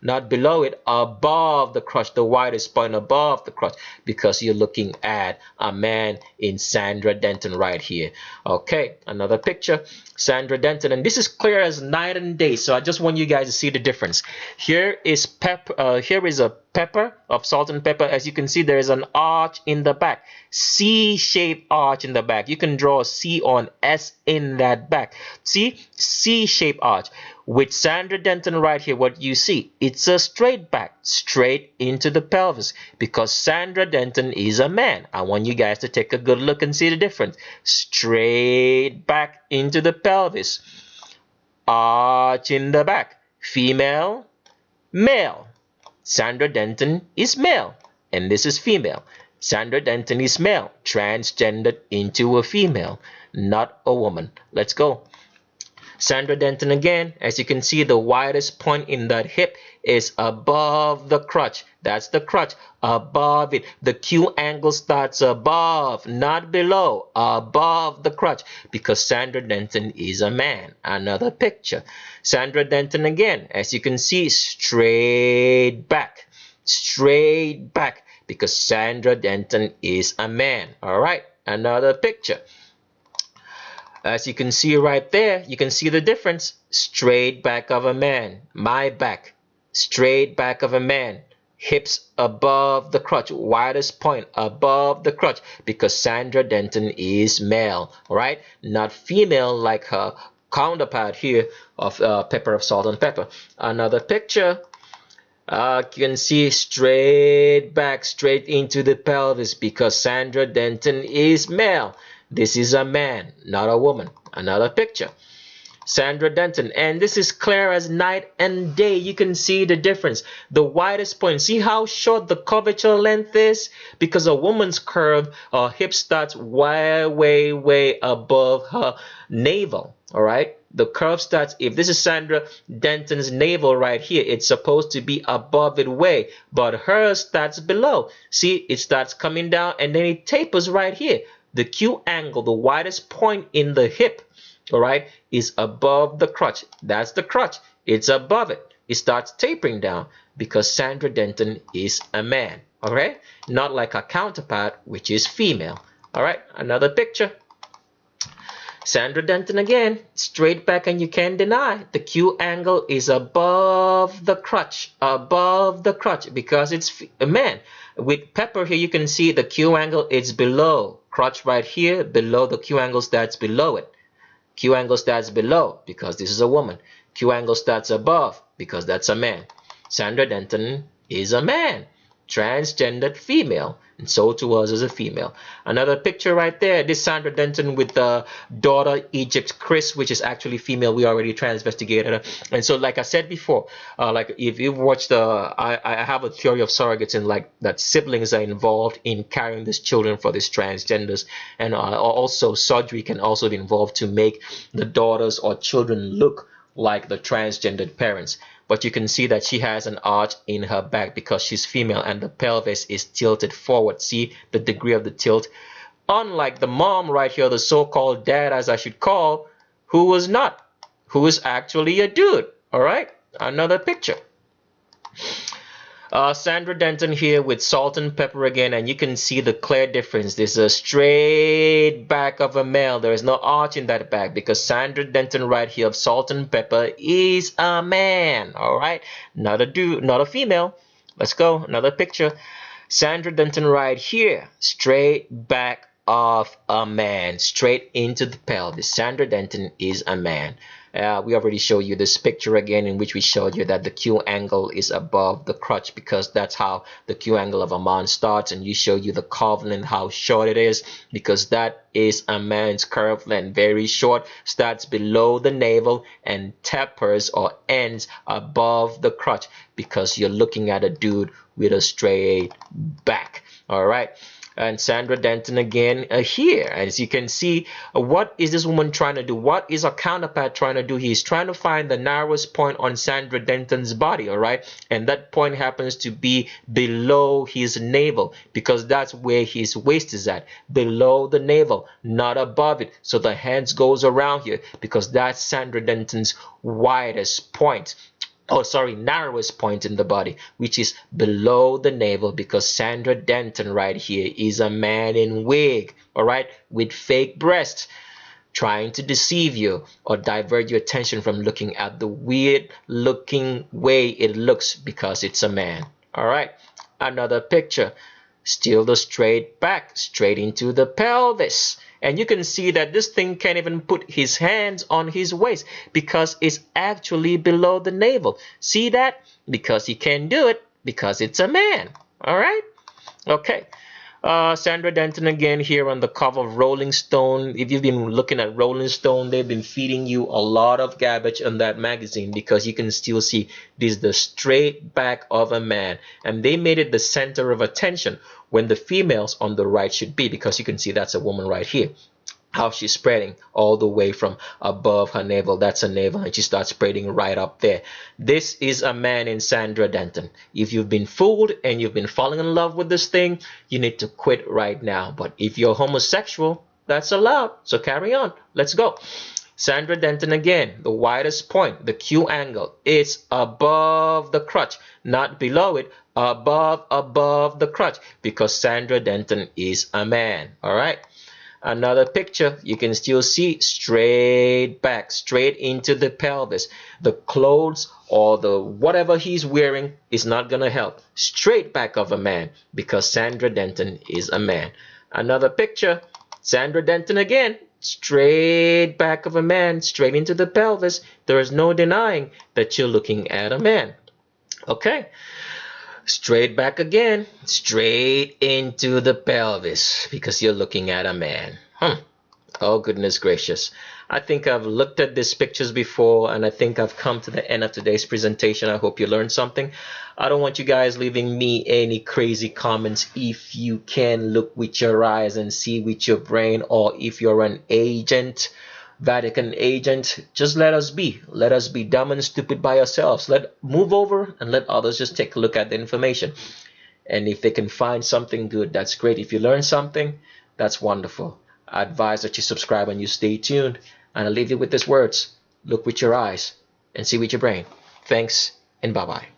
not below it, above the crotch, the widest point above the crotch, because you're looking at a man in Sandra Denton right here. Okay, another picture, Sandra Denton, and this is clear as night and day, so I just want you guys to see the difference. Here is a pepper of Salt and Pepper. As you can see, there is an arch in the back, C-shaped arch in the back. You can draw a C or an S in that back. See, C-shaped arch. With Sandra Denton right here, what you see, it's a straight back, straight into the pelvis, because Sandra Denton is a man. I want you guys to take a good look and see the difference. Straight back into the pelvis, arch in the back. Female, male. Sandra Denton is male, and this is female. Sandra Denton is male, transgendered into a female, not a woman. Let's go. Sandra Denton again. As you can see, the widest point in that hip is above the crotch. That's the crotch, above it. The Q angle starts above, not below, above the crotch, because Sandra Denton is a man. Another picture. Sandra Denton again. As you can see, straight back, because Sandra Denton is a man. All right, another picture. As you can see right there, you can see the difference. Straight back of a man, my back, straight back of a man, hips above the crotch, widest point above the crotch, because Sandra Denton is male, all right? Not female like her counterpart here of Pepper of Salt and Pepper. Another picture. You can see straight back, straight into the pelvis, because Sandra Denton is male. This is a man, not a woman. Another picture. Sandra Denton, and this is clear as night and day. You can see the difference. The widest point. See how short the curvature length is? Because a woman's curve, hip starts way above her navel. All right. The curve starts, if this is Sandra Denton's navel right here, it's supposed to be above it way, but hers starts below. See, it starts coming down and then it tapers right here. The Q angle, the widest point in the hip, all right, is above the crotch. That's the crotch. It's above it. It starts tapering down because Sandra Denton is a man, all right? Not like her counterpart, which is female. All right, another picture. Sandra Denton again, straight back, and you can't deny the Q angle is above the crotch, because it's a man. With Pepper here, you can see the Q angle is below crotch right here, below the Q angle, that's below it. Q angle starts below because this is a woman. Q angle starts above because that's a man. Sandra Denton is a man, transgendered female, and so to us as a female. Another picture right there, this Sandra Denton with the daughter Egypt Chris, which is actually female. We already transvestigated her. And so, like I said before, like if you've watched I have a theory of surrogates, and like that siblings are involved in carrying these children for these transgenders, and also surgery can also be involved to make the daughters or children look like the transgendered parents. But you can see that she has an arch in her back because she's female, and the pelvis is tilted forward. See the degree of the tilt? Unlike the mom right here, the so-called dad, as I should call, who was not, who is actually a dude. All right, another picture. Sandra Denton here with salt and pepper again, and you can see the clear difference. There's a straight back of a male. There is no arch in that back because Sandra Denton right here of salt and pepper is a man. All right, not a dude, not a female. Let's go, another picture. Sandra Denton right here, straight back of a man, straight into the pelvis. Sandra Denton is a man. We already showed you this picture again, in which we showed you that the Q angle is above the crotch because that's how the Q angle of a man starts, and you showed you the curve length, how short it is, because that is a man's curve length, very short, starts below the navel and tapers or ends above the crotch because you're looking at a dude with a straight back. All right. And Sandra Denton again here. As you can see, what is this woman trying to do? What is her counterpart trying to do? He's trying to find the narrowest point on Sandra Denton's body, all right? And that point happens to be below his navel because that's where his waist is at, below the navel, not above it. So the hands goes around here because that's Sandra Denton's widest point. Oh, sorry, narrowest point in the body, which is below the navel, because Sandra Denton right here is a man in wig, all right, with fake breasts, trying to deceive you or divert your attention from looking at the weird looking way it looks because it's a man. All right, another picture. Still the straight back, straight into the pelvis. And you can see that this thing can't even put his hands on his waist because it's actually below the navel. See that? Because he can't do it because it's a man. All right? Okay. Sandra Denton again here on the cover of Rolling Stone. If you've been looking at Rolling Stone, they've been feeding you a lot of garbage on that magazine because you can still see this is the straight back of a man. And they made it the center of attention when the females on the right should be, because you can see that's a woman right here. How she's spreading all the way from above her navel. That's her navel, and she starts spreading right up there. This is a man in Sandra Denton. If you've been fooled and you've been falling in love with this thing, you need to quit right now. But if you're homosexual, that's allowed. So carry on. Let's go. Sandra Denton again, the widest point, the Q angle, it's above the crotch, not below it, above the crotch, because Sandra Denton is a man. All right. Another picture, you can still see straight back, straight into the pelvis. The clothes or the whatever he's wearing is not going to help. Straight back of a man because Sandra Denton is a man. Another picture, Sandra Denton again, straight back of a man, straight into the pelvis. There is no denying that you're looking at a man. Okay. Straight back again, straight into the pelvis because you're looking at a man. Oh, goodness gracious. I think I've looked at these pictures before, and I think I've come to the end of today's presentation. I hope you learned something. I don't want you guys leaving me any crazy comments. If you can look with your eyes and see with your brain, or if you're an agent, Vatican agent, just let us be. Let us be dumb and stupid by ourselves. Move over and let others just take a look at the information. And if they can find something good, that's great. If you learn something, that's wonderful. I advise that you subscribe and you stay tuned. And I'll leave you with these words. Look with your eyes and see with your brain. Thanks and bye-bye.